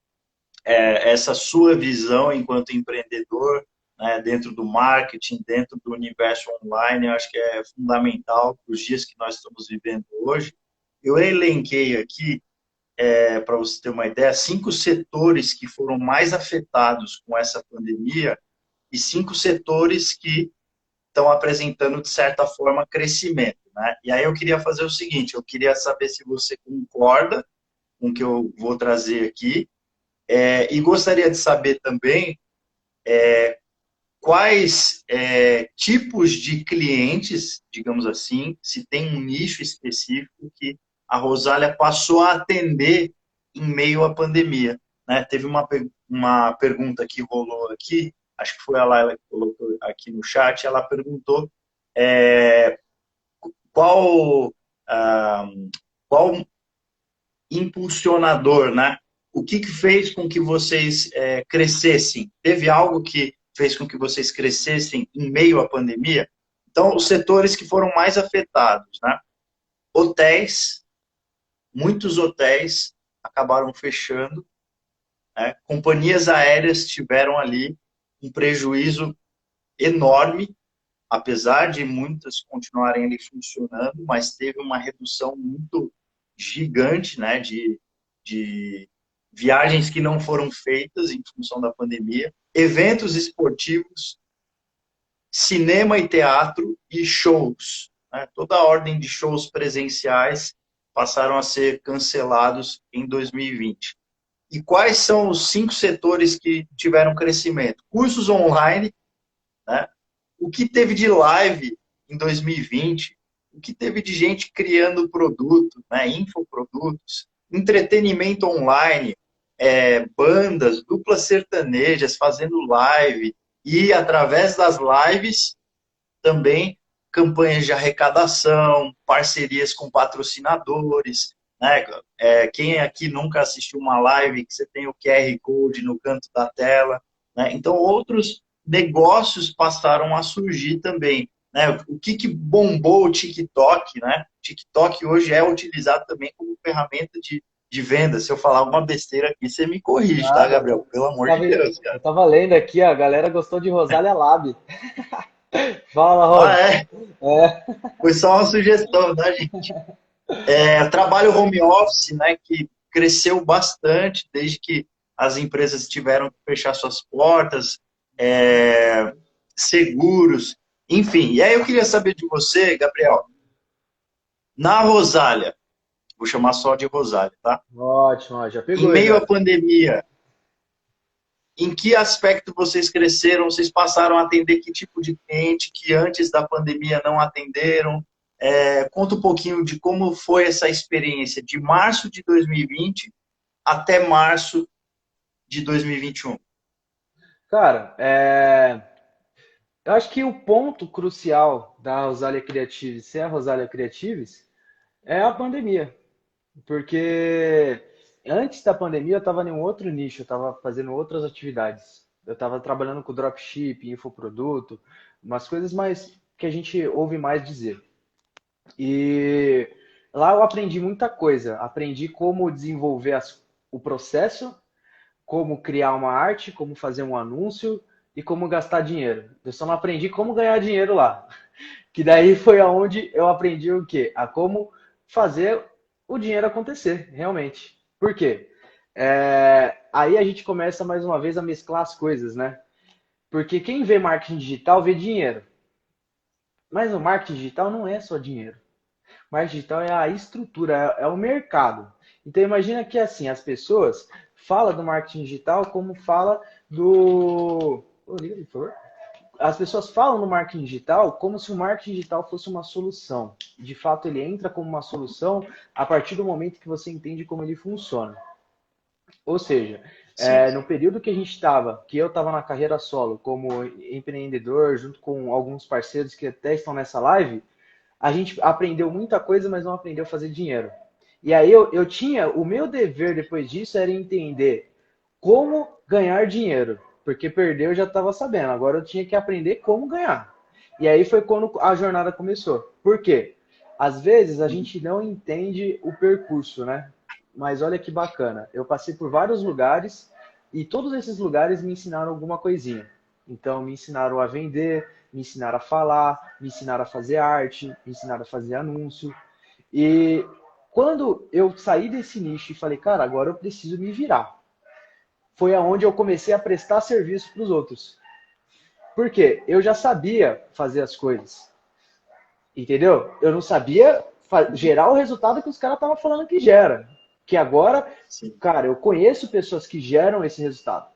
essa sua visão enquanto empreendedor, né, dentro do marketing, dentro do universo online, eu acho que é fundamental para os dias que nós estamos vivendo hoje. Eu elenquei aqui, para você ter uma ideia, 5 setores que foram mais afetados com essa pandemia e 5 setores que estão apresentando, de certa forma, crescimento. Né? E aí eu queria fazer o seguinte, eu queria saber se você concorda com o que eu vou trazer aqui, e gostaria de saber também quais tipos de clientes, digamos assim, se tem um nicho específico que a Rosália passou a atender em meio à pandemia. Né? Teve uma pergunta que rolou aqui, acho que foi a Laila que colocou aqui no chat, ela perguntou qual, ah, qual impulsionador, né? O que fez com que vocês crescessem? Teve algo que fez com que vocês crescessem em meio à pandemia? Então, os setores que foram mais afetados, né? Hotéis, muitos hotéis acabaram fechando, né? Companhias aéreas tiveram ali um prejuízo enorme, apesar de muitas continuarem ali funcionando, mas teve uma redução muito gigante, né, de viagens que não foram feitas em função da pandemia, eventos esportivos, cinema e teatro e shows. Né, toda a ordem de shows presenciais passaram a ser cancelados em 2020. E quais são os 5 setores que tiveram crescimento? Cursos online, né? O que teve de live em 2020, o que teve de gente criando produto, né, infoprodutos, entretenimento online, bandas, duplas sertanejas fazendo live e, através das lives, também campanhas de arrecadação, parcerias com patrocinadores. Né? Quem aqui nunca assistiu uma live que você tem o QR Code no canto da tela? Né? Então, outros negócios passaram a surgir também. Né? O que bombou o TikTok? Né? O TikTok hoje é utilizado também como ferramenta de venda. Se eu falar alguma besteira aqui, você me corrige, tá, Nada. Gabriel? Pelo amor de Deus, Eu cara. tava lendo aqui, ó, a galera gostou de Rosália Lab. Fala, Ah, Rod. é? É. Foi só uma sugestão, tá, gente? Trabalho home office, né, que cresceu bastante desde que as empresas tiveram que fechar suas portas, seguros, enfim. E aí eu queria saber de você, Gabriel, na Rosália, vou chamar só de Rosália, tá? Ótimo, ó, já Em pegou meio à já. pandemia, em que aspecto vocês cresceram? Vocês passaram a atender que tipo de cliente que antes da pandemia não atenderam? Conta um pouquinho de como foi essa experiência de março de 2020 até março de 2021. Cara, eu acho que o ponto crucial da Rosalia Creatives ser a Rosalia Creatives é a pandemia. Porque antes da pandemia eu estava em um outro nicho, eu estava fazendo outras atividades. Eu estava trabalhando com dropship, infoproduto, umas coisas mais que a gente ouve mais dizer. E lá eu aprendi muita coisa. Aprendi como desenvolver o processo, como criar uma arte, como fazer um anúncio e como gastar dinheiro. Eu só não aprendi como ganhar dinheiro lá. Que daí foi aonde eu aprendi o quê? A como fazer o dinheiro acontecer, realmente. Por quê? Aí a gente começa mais uma vez a mesclar as coisas, né? Porque quem vê marketing digital vê dinheiro. Mas o marketing digital não é só dinheiro. Marketing digital é a estrutura, é o mercado. Então imagina que assim, as pessoas falam do marketing digital como fala do. Oh, liga, por favor. As pessoas falam no marketing digital como se o marketing digital fosse uma solução. De fato, ele entra como uma solução a partir do momento que você entende como ele funciona. Ou seja, Sim. no período que a gente estava, que eu estava na carreira solo como empreendedor, junto com alguns parceiros que até estão nessa live, a gente aprendeu muita coisa, mas não aprendeu a fazer dinheiro. E aí eu tinha, o meu dever depois disso era entender como ganhar dinheiro, porque perder eu já estava sabendo, agora eu tinha que aprender como ganhar. E aí foi quando a jornada começou. Por quê? Às vezes a gente não entende o percurso, né? Mas olha que bacana, eu passei por vários lugares e todos esses lugares me ensinaram alguma coisinha. Então me ensinaram a vender, me ensinaram a falar, me ensinaram a fazer arte, me ensinaram a fazer anúncio. E quando eu saí desse nicho e falei, cara, agora eu preciso me virar, foi aonde eu comecei a prestar serviço para os outros. Por quê? Eu já sabia fazer as coisas, entendeu? Eu não sabia gerar o resultado que os caras estavam falando que gera. Que agora, Sim. cara, eu conheço pessoas que geram esse resultado,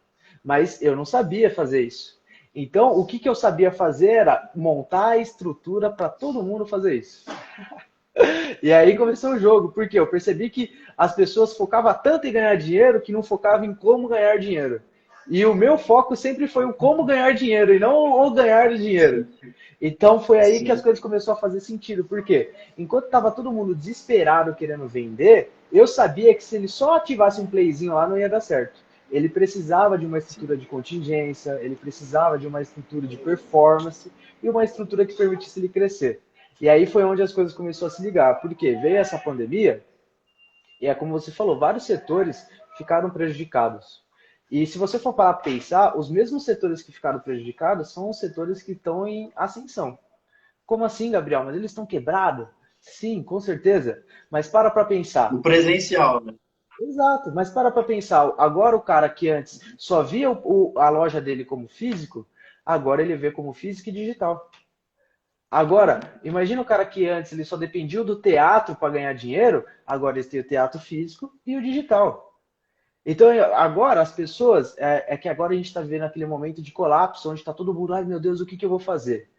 mas eu não sabia fazer isso. Então, o que eu sabia fazer era montar a estrutura para todo mundo fazer isso. E aí começou o jogo, porque eu percebi que as pessoas focavam tanto em ganhar dinheiro que não focavam em como ganhar dinheiro. E o meu foco sempre foi o como ganhar dinheiro e não o ganhar dinheiro. Então foi aí que as Sim. coisas começaram a fazer sentido. Por quê? Enquanto estava todo mundo desesperado querendo vender, eu sabia que se ele só ativasse um playzinho lá não ia dar certo. Ele precisava de uma estrutura de contingência, ele precisava de uma estrutura de performance e uma estrutura que permitisse ele crescer. E aí foi onde as coisas começaram a se ligar. Porque veio essa pandemia e é como você falou, vários setores ficaram prejudicados. E se você for parar para pensar, os mesmos setores que ficaram prejudicados são os setores que estão em ascensão. Como assim, Gabriel? Mas eles estão quebrados? Sim, com certeza. Mas para O pensar. presencial, né? Exato, mas para pensar. Agora o cara que antes só via a loja dele como físico, agora ele vê como físico e digital. Agora, imagina o cara que antes ele só dependia do teatro para ganhar dinheiro, agora eles têm o teatro físico e o digital. Então, agora as pessoas, que agora a gente está vivendo aquele momento de colapso, onde está todo mundo, ai meu Deus, o que, que eu vou fazer?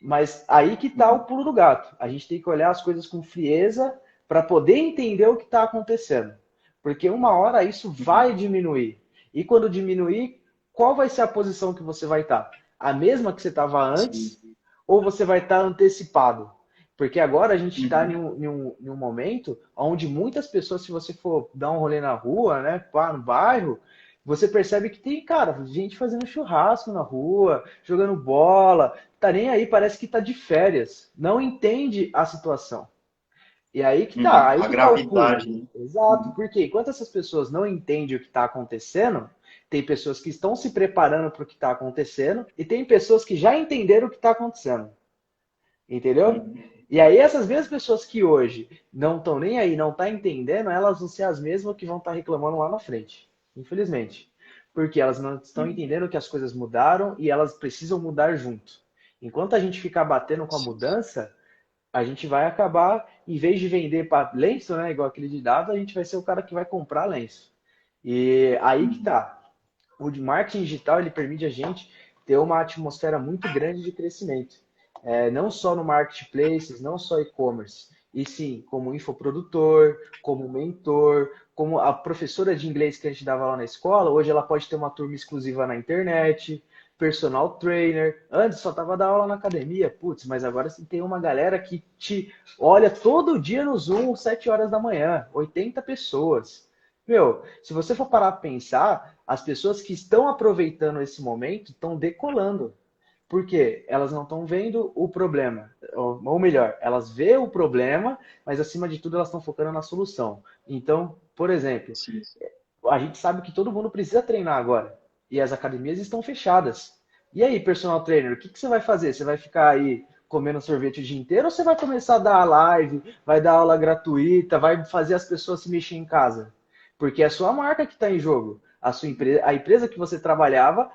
Mas aí que está o pulo do gato. A gente tem que olhar as coisas com frieza para poder entender o que está acontecendo. Porque uma hora isso vai diminuir. E quando diminuir, qual vai ser a posição que você vai estar? A mesma que você estava Sim. antes ou você vai estar antecipado? Porque agora a gente está Uhum. em um momento onde muitas pessoas, se você for dar um rolê na rua, né, pá, no bairro, você percebe que tem, cara, gente fazendo churrasco na rua, jogando bola, tá nem aí, parece que tá de férias, não entende a situação. E Uhum. aí A que tá o pulo. gravidade, né? Exato, Uhum. porque enquanto essas pessoas não entendem o que está acontecendo, tem pessoas que estão se preparando para o que está acontecendo e tem pessoas que já entenderam o que está acontecendo. Entendeu? Uhum. E aí essas mesmas pessoas que hoje não estão nem aí, não estão entendendo, elas vão ser as mesmas que vão estar reclamando lá na frente, infelizmente. Porque elas não estão entendendo que as coisas mudaram e elas precisam mudar junto. Enquanto a gente ficar batendo com a mudança, a gente vai acabar, em vez de vender para lenço, né, igual aquele de dado, a gente vai ser o cara que vai comprar lenço. E aí que tá. O de marketing digital ele permite a gente ter uma atmosfera muito grande de crescimento. Não só no marketplaces, não só e-commerce, e sim como infoprodutor, como mentor, como a professora de inglês que a gente dava lá na escola, hoje ela pode ter uma turma exclusiva na internet, personal trainer. Antes só tava dar aula na academia, putz, mas agora você tem uma galera que te olha todo dia no Zoom, 7 horas da manhã, 80 pessoas. Meu, se você for parar para pensar, as pessoas que estão aproveitando esse momento estão decolando. Por quê? Elas não estão vendo o problema. Ou melhor, elas vê o problema, mas acima de tudo elas estão focando na solução. Então, por exemplo, Sim. a gente sabe que todo mundo precisa treinar agora. E as academias estão fechadas. E aí, personal trainer, o que, que você vai fazer? Você vai ficar aí comendo sorvete o dia inteiro ou você vai começar a dar live, vai dar aula gratuita, vai fazer as pessoas se mexer em casa? Porque é a sua marca que está em jogo. A sua empresa, a empresa que você trabalhava,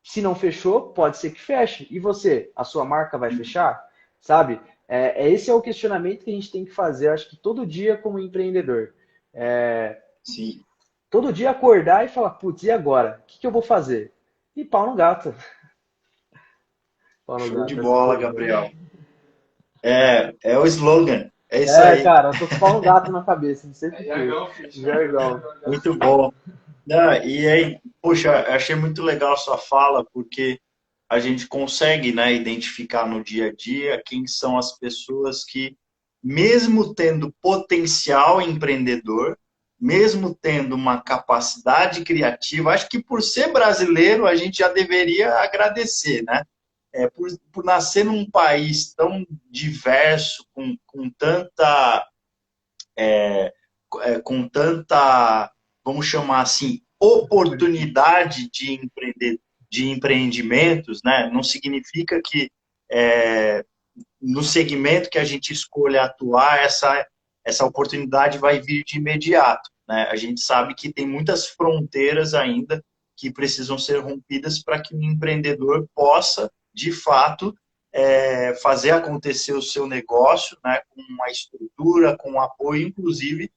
se não fechou, pode ser que feche. E você, a sua marca vai fechar? Sabe? Esse é o questionamento que a gente tem que fazer, acho que todo dia como empreendedor. É, Sim. todo dia acordar e falar, putz, e agora? O que, que eu vou fazer? E pau no gato. Pau no Show de gato, essa bola, foi boa. Gabriel. É o slogan. É isso aí. Cara, eu tô com pau no gato na cabeça, não sei porquê. Jargão. Muito bom. Não, e aí, poxa, eu achei muito legal a sua fala, porque a gente consegue, né, identificar no dia a dia quem são as pessoas que, mesmo tendo potencial empreendedor, mesmo tendo uma capacidade criativa, acho que por ser brasileiro a gente já deveria agradecer, né? Por nascer num país tão diverso, com tanta, vamos chamar assim, oportunidade de empreendimentos, né? Não significa que no segmento que a gente escolha atuar, essa oportunidade vai vir de imediato, né? A gente sabe que tem muitas fronteiras ainda que precisam ser rompidas para que o empreendedor possa, de fato, fazer acontecer o seu negócio, né, com uma estrutura, com um apoio, inclusive,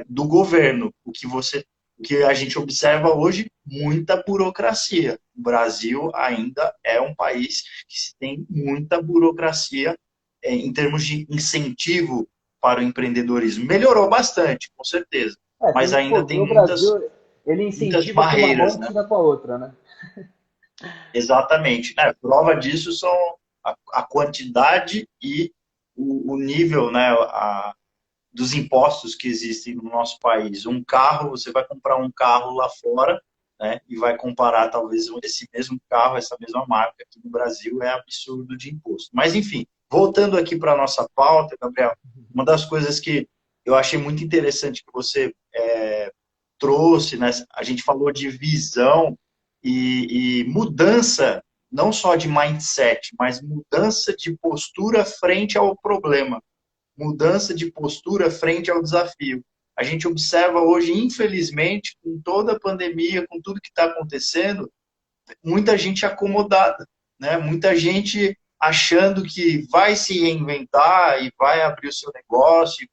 do governo, o que a gente observa hoje, muita burocracia. O Brasil ainda é um país que tem muita burocracia em termos de incentivo para o empreendedorismo. Melhorou bastante, com certeza, Se a mas gente ainda for ver, tem o Brasil, ele muitas incentiva com uma barreiras, mão e né? tira com a outra, né? Exatamente. Né? Prova disso são a quantidade e o nível, né, dos impostos que existem no nosso país. Um carro, você vai comprar um carro lá fora, né, e vai comparar talvez esse mesmo carro, essa mesma marca aqui no Brasil, é absurdo de imposto. Mas, enfim, voltando aqui para a nossa pauta, Gabriel, uma das coisas que eu achei muito interessante que você trouxe, né, a gente falou de visão e mudança, não só de mindset, mas mudança de postura frente ao problema, mudança de postura frente ao desafio. A gente observa hoje, infelizmente, com toda a pandemia, com tudo que está acontecendo, muita gente acomodada, né? Muita gente achando que vai se reinventar e vai abrir o seu negócio,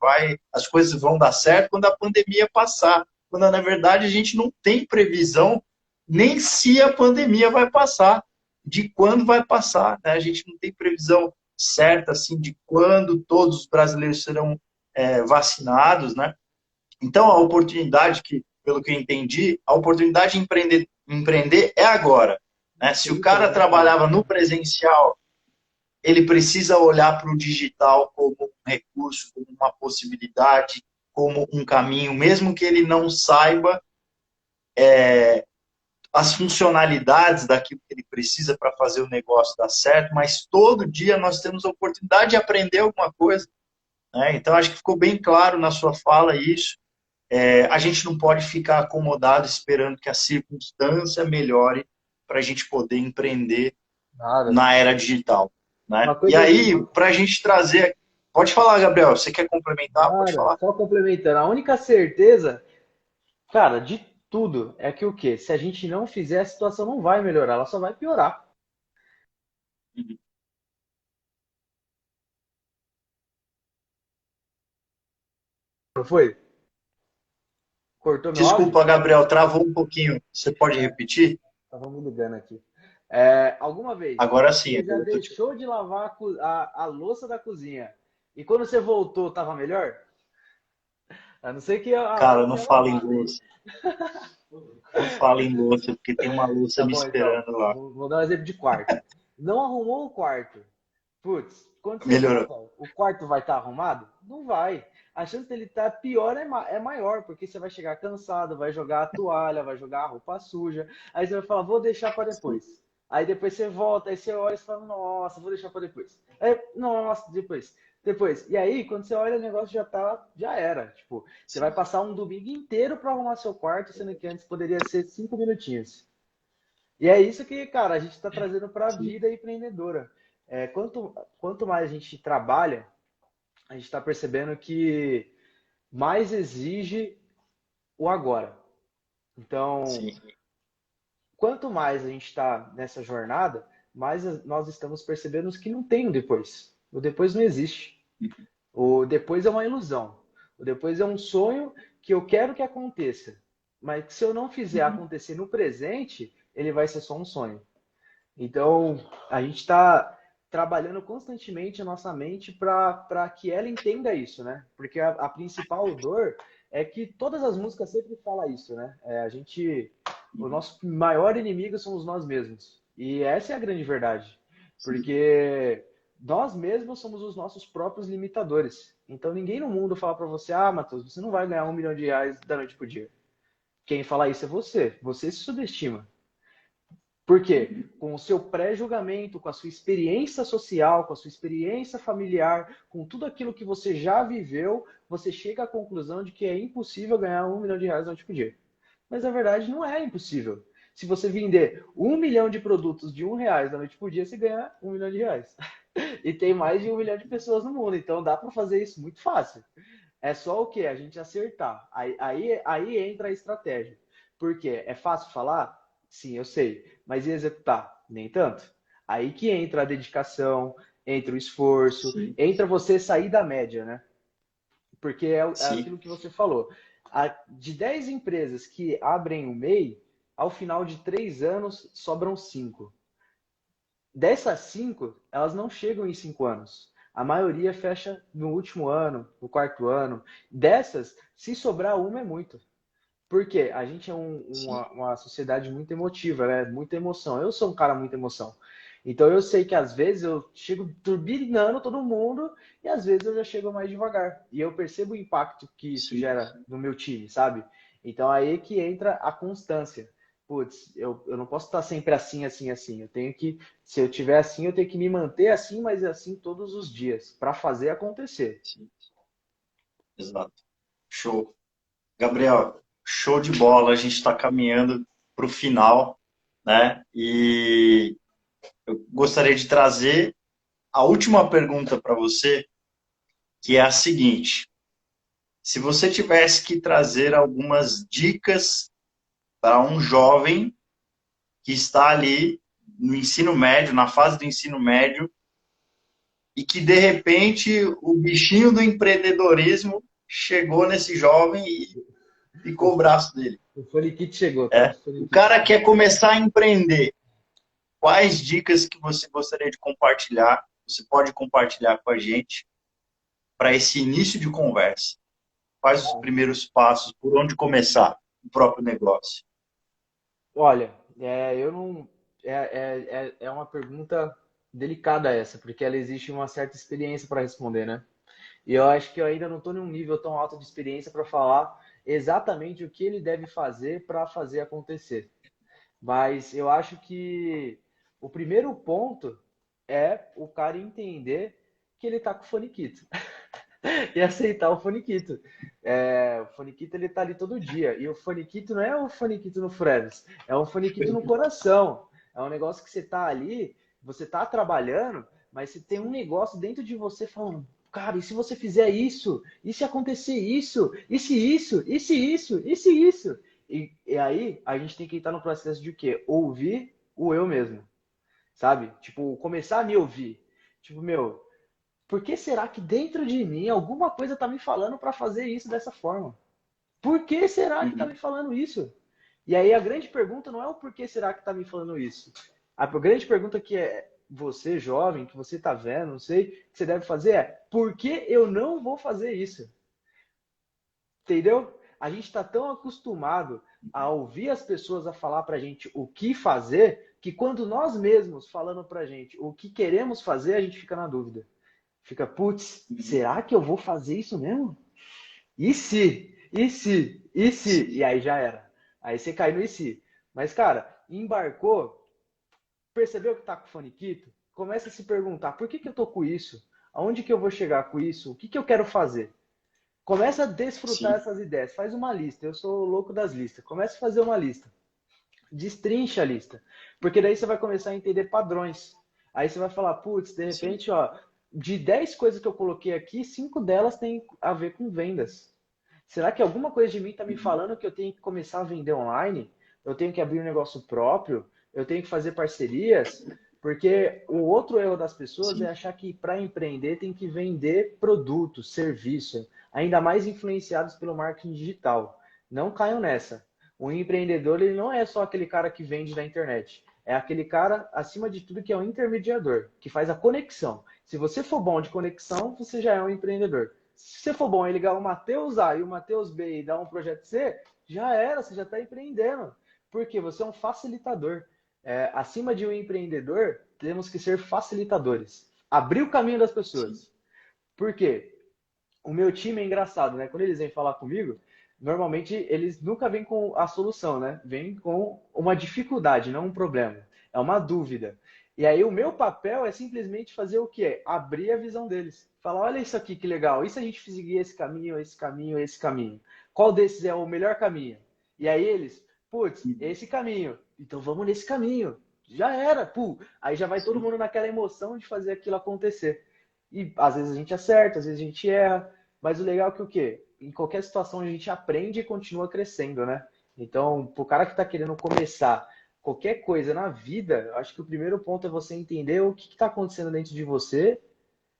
as coisas vão dar certo quando a pandemia passar. Quando, na verdade, a gente não tem previsão nem se a pandemia vai passar, de quando vai passar, né? A gente não tem previsão certa assim de quando todos os brasileiros serão vacinados, né? Então a oportunidade que, pelo que eu entendi, a oportunidade de empreender é agora, né? Se o cara trabalhava no presencial, ele precisa olhar para o digital como um recurso, como uma possibilidade, como um caminho, mesmo que ele não saiba as funcionalidades daquilo que ele precisa para fazer o negócio dar certo, mas todo dia nós temos a oportunidade de aprender alguma coisa, né? Então, acho que ficou bem claro na sua fala isso. A gente não pode ficar acomodado esperando que a circunstância melhore para a gente poder empreender Nada. na era digital. né? Uma E coisa, aí, para a gente trazer... Pode falar, Gabriel, você quer complementar? Pode cara, falar. só complementando, a única certeza, cara, de tudo é que o quê? Se a gente não fizer, a situação não vai melhorar, ela só vai piorar. Não foi? Cortou meu áudio? Desculpa, Gabriel, travou um pouquinho. Você pode repetir? Tava me ligando aqui. Alguma vez Agora sim, você já agora eu tô te... deixou de lavar a louça da cozinha e quando você voltou tava melhor? A não ser que a louça Cara, não esteja fala em lavada, hein? louça. Não fala em louça, porque tem uma louça Tá me bom, então. esperando lá. Vou dar um exemplo de quarto. Não arrumou o quarto. Putz, quando você Melhorou. volta, o quarto vai estar arrumado? Não vai. A chance dele estar pior é maior, porque você vai chegar cansado, vai jogar a toalha, vai jogar a roupa suja. Aí você vai falar, vou deixar para Sim, depois. Aí depois você volta, aí você olha e fala, nossa, vou deixar para depois. Aí, nossa, depois. E aí, quando você olha, o negócio já era. Tipo, você vai sim, passar um domingo inteiro para arrumar seu quarto, sendo que antes poderia ser 5 minutinhos. E é isso que, cara, a gente está trazendo para a sim. vida empreendedora. Quanto mais a gente trabalha, a gente está percebendo que mais exige o agora. Então, Sim. quanto mais a gente está nessa jornada, mais nós estamos percebendo que não tem o depois. O depois não existe. O depois é uma ilusão. O depois é um sonho que eu quero que aconteça. Mas que se eu não fizer Uhum. acontecer no presente, ele vai ser só um sonho. Então, a gente está trabalhando constantemente a nossa mente para que ela entenda isso, né? Porque a principal dor é que todas as músicas sempre falam isso, né? O Uhum. nosso maior inimigo somos nós mesmos. E essa é a grande verdade. Sim, Porque nós mesmos somos os nossos próprios limitadores. Então, ninguém no mundo fala para você, ah, Matheus, você não vai ganhar R$ 1 milhão da noite pro dia. Quem fala isso é você. Você se subestima. Por quê? Com o seu pré-julgamento, com a sua experiência social, com a sua experiência familiar, com tudo aquilo que você já viveu, você chega à conclusão de que é impossível ganhar R$ 1 milhão no último dia. Mas na verdade não é impossível. Se você vender 1 milhão de produtos de R$ 1 da noite por dia, você ganha R$ 1 milhão. E tem mais de 1 milhão de pessoas no mundo, então dá para fazer isso muito fácil. É só o que? A gente acertar. Aí entra a estratégia. Por quê? É fácil falar? Sim, eu sei. Mas e executar? Nem tanto. Aí que entra a dedicação, entra o esforço, sim, entra você sair da média, né? Porque é sim, aquilo que você falou. De 10 empresas que abrem o MEI, ao final de 3 anos sobram 5. Dessas 5, elas não chegam em 5 anos. A maioria fecha no último ano, no quarto ano. Dessas, se sobrar uma, é muito. Por quê? A gente é sim. uma sociedade muito emotiva, né? Muita emoção. Eu sou um cara muito emoção. Então eu sei que às vezes eu chego turbinando todo mundo e às vezes eu já chego mais devagar. E eu percebo o impacto que isso Sim. gera no meu time, sabe? Então aí que entra a constância. Putz, eu não posso estar sempre assim, assim, assim. Eu tenho que, se eu tiver assim, eu tenho que me manter assim, mas assim todos os dias, para fazer acontecer. Sim, exato. Show. Gabriel, show de bola. A gente está caminhando para o final, né? E eu gostaria de trazer a última pergunta para você, que é a seguinte: se você tivesse que trazer algumas dicas para um jovem que está ali no ensino médio, na fase do ensino médio, e que de repente o bichinho do empreendedorismo chegou nesse jovem e O, picou o braço dele. o Faniquite chegou, tá? O É. O Faniquite. cara quer começar a empreender. Quais dicas que você gostaria de compartilhar? Você pode compartilhar com a gente para esse início de conversa? Quais os primeiros passos? Por onde começar o próprio negócio? Olha, eu não. É uma pergunta delicada essa, porque ela existe uma certa experiência para responder, né? E eu acho que eu ainda não estou num nível tão alto de experiência para falar exatamente o que ele deve fazer para fazer acontecer. Mas eu acho que o primeiro ponto é o cara entender que ele está com faniquito. E aceitar o faniquito. O faniquito ele tá ali todo dia. E o faniquito não é o faniquito no Freves, é um faniquito no coração. É um negócio que você tá ali, você tá trabalhando, mas se tem um negócio dentro de você falando, cara, e se você fizer isso? E se acontecer isso? E se isso? E se isso? E se isso? E aí a gente tem que estar no processo de o quê? Ouvir o eu mesmo, sabe? Tipo, começar a me ouvir. Tipo, meu, por que será que dentro de mim alguma coisa tá me falando para fazer isso dessa forma? Por que será que tá me Uhum. falando isso? E aí a grande pergunta não é o porquê será que tá me falando isso. A grande pergunta que é você, jovem, que você tá vendo, não sei, que você deve fazer é por que eu não vou fazer isso? Entendeu? A gente está tão acostumado a ouvir as pessoas a falar para a gente o que fazer, que quando nós mesmos falando para a gente o que queremos fazer, a gente fica na dúvida. Fica, putz, Uhum. será que eu vou fazer isso mesmo? E se? E se? E se? E Sim. aí já era. Aí você cai no e se. Mas, cara, embarcou, percebeu que tá com faniquito? Começa a se perguntar, por que que eu tô com isso? Aonde que eu vou chegar com isso? O que que eu quero fazer? Começa a desfrutar Sim. essas ideias. Faz uma lista. Eu sou o louco das listas. Começa a fazer uma lista. Destrincha a lista. Porque daí você vai começar a entender padrões. Aí você vai falar, putz, de Sim. repente, ó, de 10 coisas que eu coloquei aqui, 5 delas têm a ver com vendas. Será que alguma coisa de mim está me Uhum. falando que eu tenho que começar a vender online? Eu tenho que abrir um negócio próprio? Eu tenho que fazer parcerias? Porque o outro erro das pessoas é Sim. achar que para empreender tem que vender produto, serviço, ainda mais influenciados pelo marketing digital. Não caiam nessa. O empreendedor ele não é só aquele cara que vende na internet. É aquele cara, acima de tudo, que é um intermediador, que faz a conexão. Se você for bom de conexão, você já é um empreendedor. Se você for bom em ligar o Mateus A e o Mateus B e dar um projeto C, já era, você já está empreendendo. Porque você é um facilitador. Acima de um empreendedor, temos que ser facilitadores. Abrir o caminho das Sim. pessoas. Por quê? O meu time é engraçado, né? Quando eles vêm falar comigo, normalmente eles nunca vêm com a solução, né? Vêm com uma dificuldade, não um problema. É uma dúvida. E aí o meu papel é simplesmente fazer o quê? Abrir a visão deles. Falar, olha isso aqui que legal. E se a gente seguir esse caminho, esse caminho, esse caminho? Qual desses é o melhor caminho? E aí eles, putz, Uhum. esse caminho. Então vamos nesse caminho. Já era, pô. Aí já vai todo Sim. mundo naquela emoção de fazer aquilo acontecer. E às vezes a gente acerta, às vezes a gente erra, mas o legal é que o quê? Em qualquer situação a gente aprende e continua crescendo, né? Então, pro cara que está querendo começar qualquer coisa na vida, eu acho que o primeiro ponto é você entender o que está acontecendo dentro de você,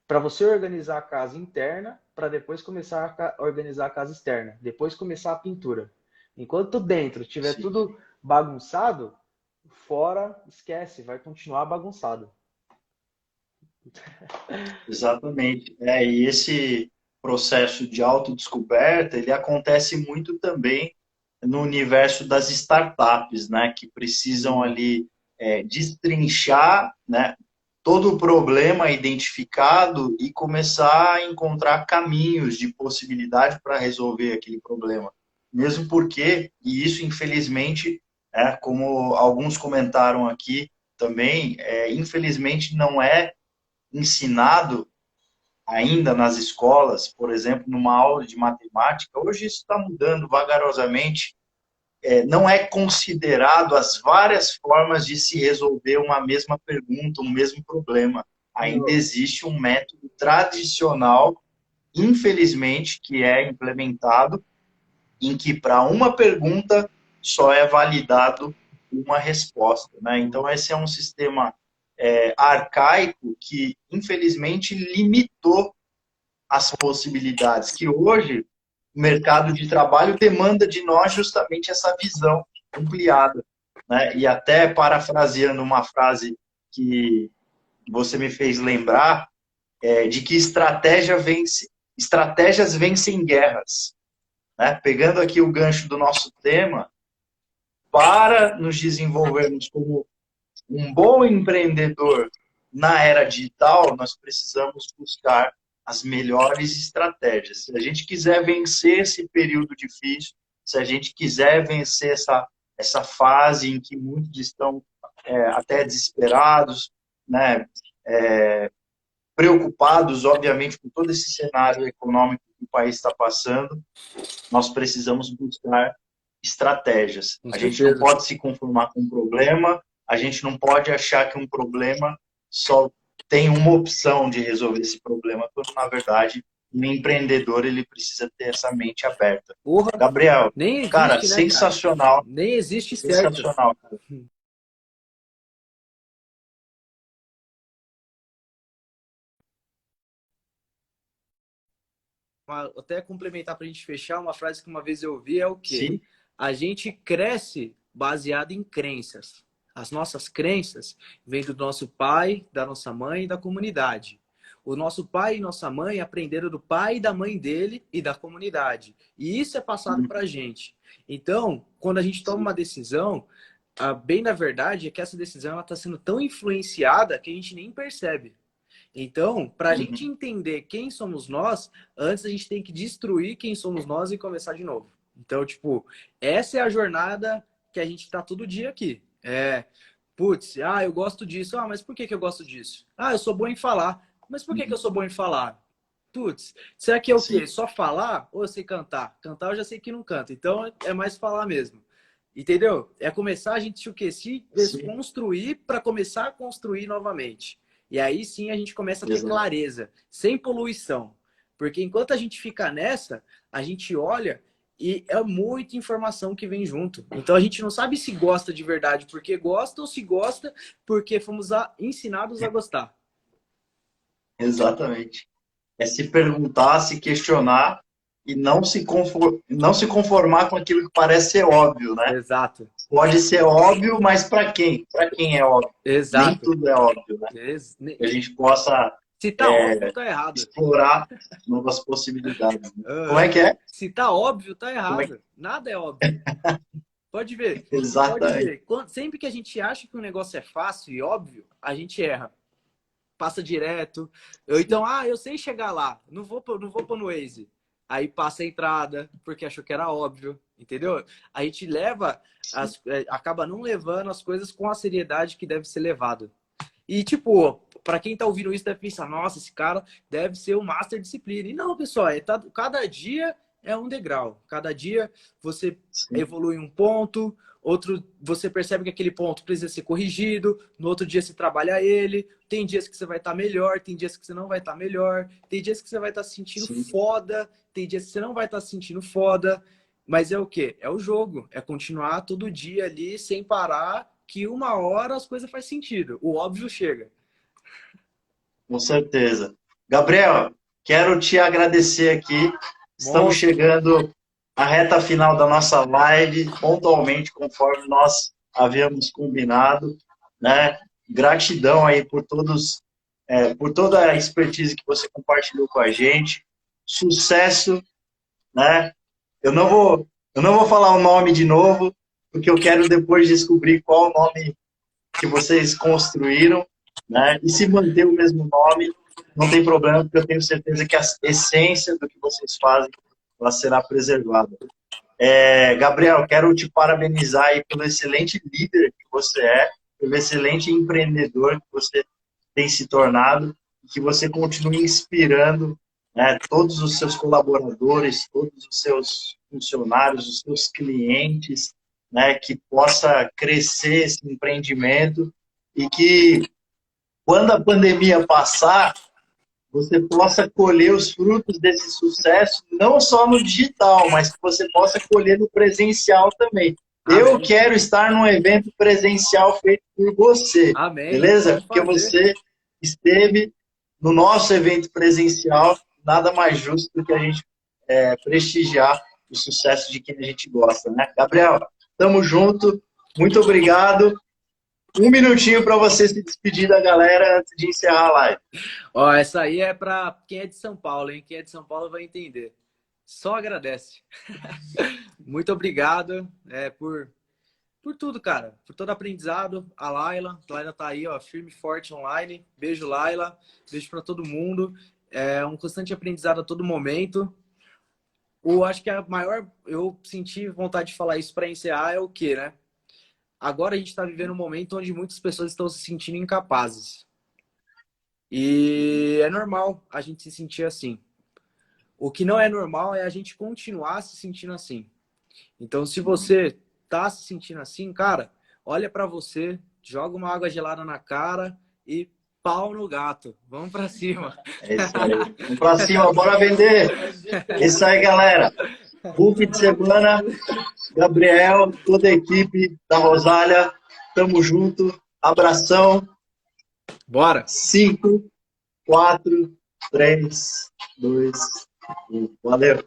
para você organizar a casa interna, para depois começar a organizar a casa externa, depois começar a pintura. Enquanto dentro tiver Sim. tudo bagunçado, fora esquece, vai continuar bagunçado. Exatamente. E esse processo de autodescoberta, ele acontece muito também no universo das startups, né, que precisam Sim, ali destrinchar, né, todo o problema identificado e começar a encontrar caminhos de possibilidade para resolver aquele problema. Mesmo porque, e isso infelizmente, como alguns comentaram aqui também, infelizmente não é ensinado ainda nas escolas, por exemplo, numa aula de matemática. Hoje isso está mudando vagarosamente. Não é considerado as várias formas de se resolver uma mesma pergunta, um mesmo problema. Ainda meu, existe um método tradicional, infelizmente, que é implementado, em que para uma pergunta só é validado uma resposta. Né? Então, esse é um sistema arcaico que, infelizmente, limitou as possibilidades, que hoje o mercado de trabalho demanda de nós justamente essa visão ampliada. Né? E até parafraseando uma frase que você me fez lembrar, de que estratégias vencem guerras. Né? Pegando aqui o gancho do nosso tema, para nos desenvolvermos como um bom empreendedor na era digital, nós precisamos buscar as melhores estratégias. Se a gente quiser vencer esse período difícil, se a gente quiser vencer essa fase em que muitos estão até desesperados, né, preocupados, obviamente, com todo esse cenário econômico que o país está passando, nós precisamos buscar estratégias. com A gente não certeza. pode se conformar com um problema, a gente não pode achar que um problema só tem uma opção de resolver esse problema, quando na verdade um empreendedor ele precisa ter essa mente aberta. Porra, Gabriel, nem cara, existe, né, cara? sensacional, Nem existe certo. sensacional. Até complementar para a gente fechar, uma frase que uma vez eu ouvi é o quê? Sim. A gente cresce baseado em crenças. As nossas crenças vêm do nosso pai, da nossa mãe e da comunidade. O nosso pai e nossa mãe aprenderam do pai e da mãe dele e da comunidade. E isso é passado para a gente. Então, quando a gente toma Sim. uma decisão, bem na verdade é que essa decisão está sendo tão influenciada que a gente nem percebe. Então, para a gente Uhum. entender quem somos nós, antes a gente tem que destruir quem somos nós e começar de novo. Então, tipo, essa é a jornada que a gente está todo dia aqui. Putz, eu gosto disso. Mas por que que eu gosto disso? Eu sou bom em falar. Mas por que que eu Uhum. sou bom em falar? Putz, será que é o Sim. quê? Só falar ou eu sei cantar? Cantar eu já sei que não canta. Então, é mais falar mesmo. Entendeu? É começar a gente o quê? Se Sim. desconstruir para começar a construir novamente. E aí sim a gente começa a ter Exato. clareza, sem poluição. Porque enquanto a gente fica nessa, a gente olha e é muita informação que vem junto. Então a gente não sabe se gosta de verdade porque gosta ou se gosta porque fomos ensinados a gostar. Exatamente. É se perguntar, se questionar e não se conformar com aquilo que parece ser óbvio, né? Exato. Pode ser óbvio, mas para quem? Para quem é óbvio? Nem Exato. tudo é óbvio, né? Que a gente possa Se tá óbvio, tá errado. explorar novas possibilidades. Como é que é? Se tá óbvio, tá Como é que... errado. Nada é óbvio. Pode ver. Pode Exatamente. ver. Sempre que a gente acha que um negócio é fácil e óbvio, a gente erra. Passa direto. Então, Sim. eu sei chegar lá. Não vou pôr no Waze. Aí passa a entrada, porque achou que era óbvio. Entendeu? A gente acaba não levando as coisas com a seriedade que deve ser levado. E, tipo, para quem tá ouvindo isso, deve pensar, nossa, esse cara deve ser um master disciplina. E não, pessoal, cada dia é um degrau. Cada dia você Sim. evolui um ponto, outro você percebe que aquele ponto precisa ser corrigido, no outro dia você trabalha ele, tem dias que você vai estar melhor, tem dias que você não vai estar melhor, tem dias que você vai estar se sentindo Sim. foda, tem dias que você não vai estar se sentindo foda. Mas é o quê? É o jogo. É continuar todo dia ali sem parar, que uma hora as coisas fazem sentido. O óbvio chega. Com certeza. Gabriel, quero te agradecer aqui. Estamos Monstro. chegando à reta final da nossa live, pontualmente, conforme nós havíamos combinado, né? Gratidão aí por toda a expertise que você compartilhou com a gente. Sucesso, né? Eu não vou falar o nome de novo, porque eu quero depois descobrir qual o nome que vocês construíram, né? E se manter o mesmo nome, não tem problema, porque eu tenho certeza que a essência do que vocês fazem ela será preservada. Gabriel, quero te parabenizar aí pelo excelente líder que você é, pelo excelente empreendedor que você tem se tornado, e que você continue inspirando, né, todos os seus colaboradores, todos os seus funcionários, os seus clientes, né, que possa crescer esse empreendimento e que, quando a pandemia passar, você possa colher os frutos desse sucesso, não só no digital, mas que você possa colher no presencial também. Eu Amém. quero estar num evento presencial feito por você, Amém. beleza? Vamos Porque fazer. você esteve no nosso evento presencial, nada mais justo do que a gente prestigiar o sucesso de quem a gente gosta, né? Gabriel, tamo junto, muito obrigado. Um minutinho para você se despedir da galera antes de encerrar a live. Ó, essa aí é para quem é de São Paulo, hein? Quem é de São Paulo vai entender. Só agradece. Muito obrigado por tudo, cara. Por todo aprendizado. A Laila. A Laila tá aí, ó, firme e forte online. Beijo, Laila. Beijo para todo mundo. É um constante aprendizado a todo momento. Acho que a maior. Eu senti vontade de falar isso para encerrar é o quê, né? Agora a gente está vivendo um momento onde muitas pessoas estão se sentindo incapazes. E é normal a gente se sentir assim. O que não é normal é a gente continuar se sentindo assim. Então, se você tá se sentindo assim, cara, olha para você, joga uma água gelada na cara e pau no gato. Vamos pra cima. É isso aí. Vamos pra cima, bora vender. É isso aí, galera. Bom fim de semana. Gabriel, toda a equipe da Rosália, tamo junto. Abração. Bora. 5, 4, 3, 2, 1. Valeu.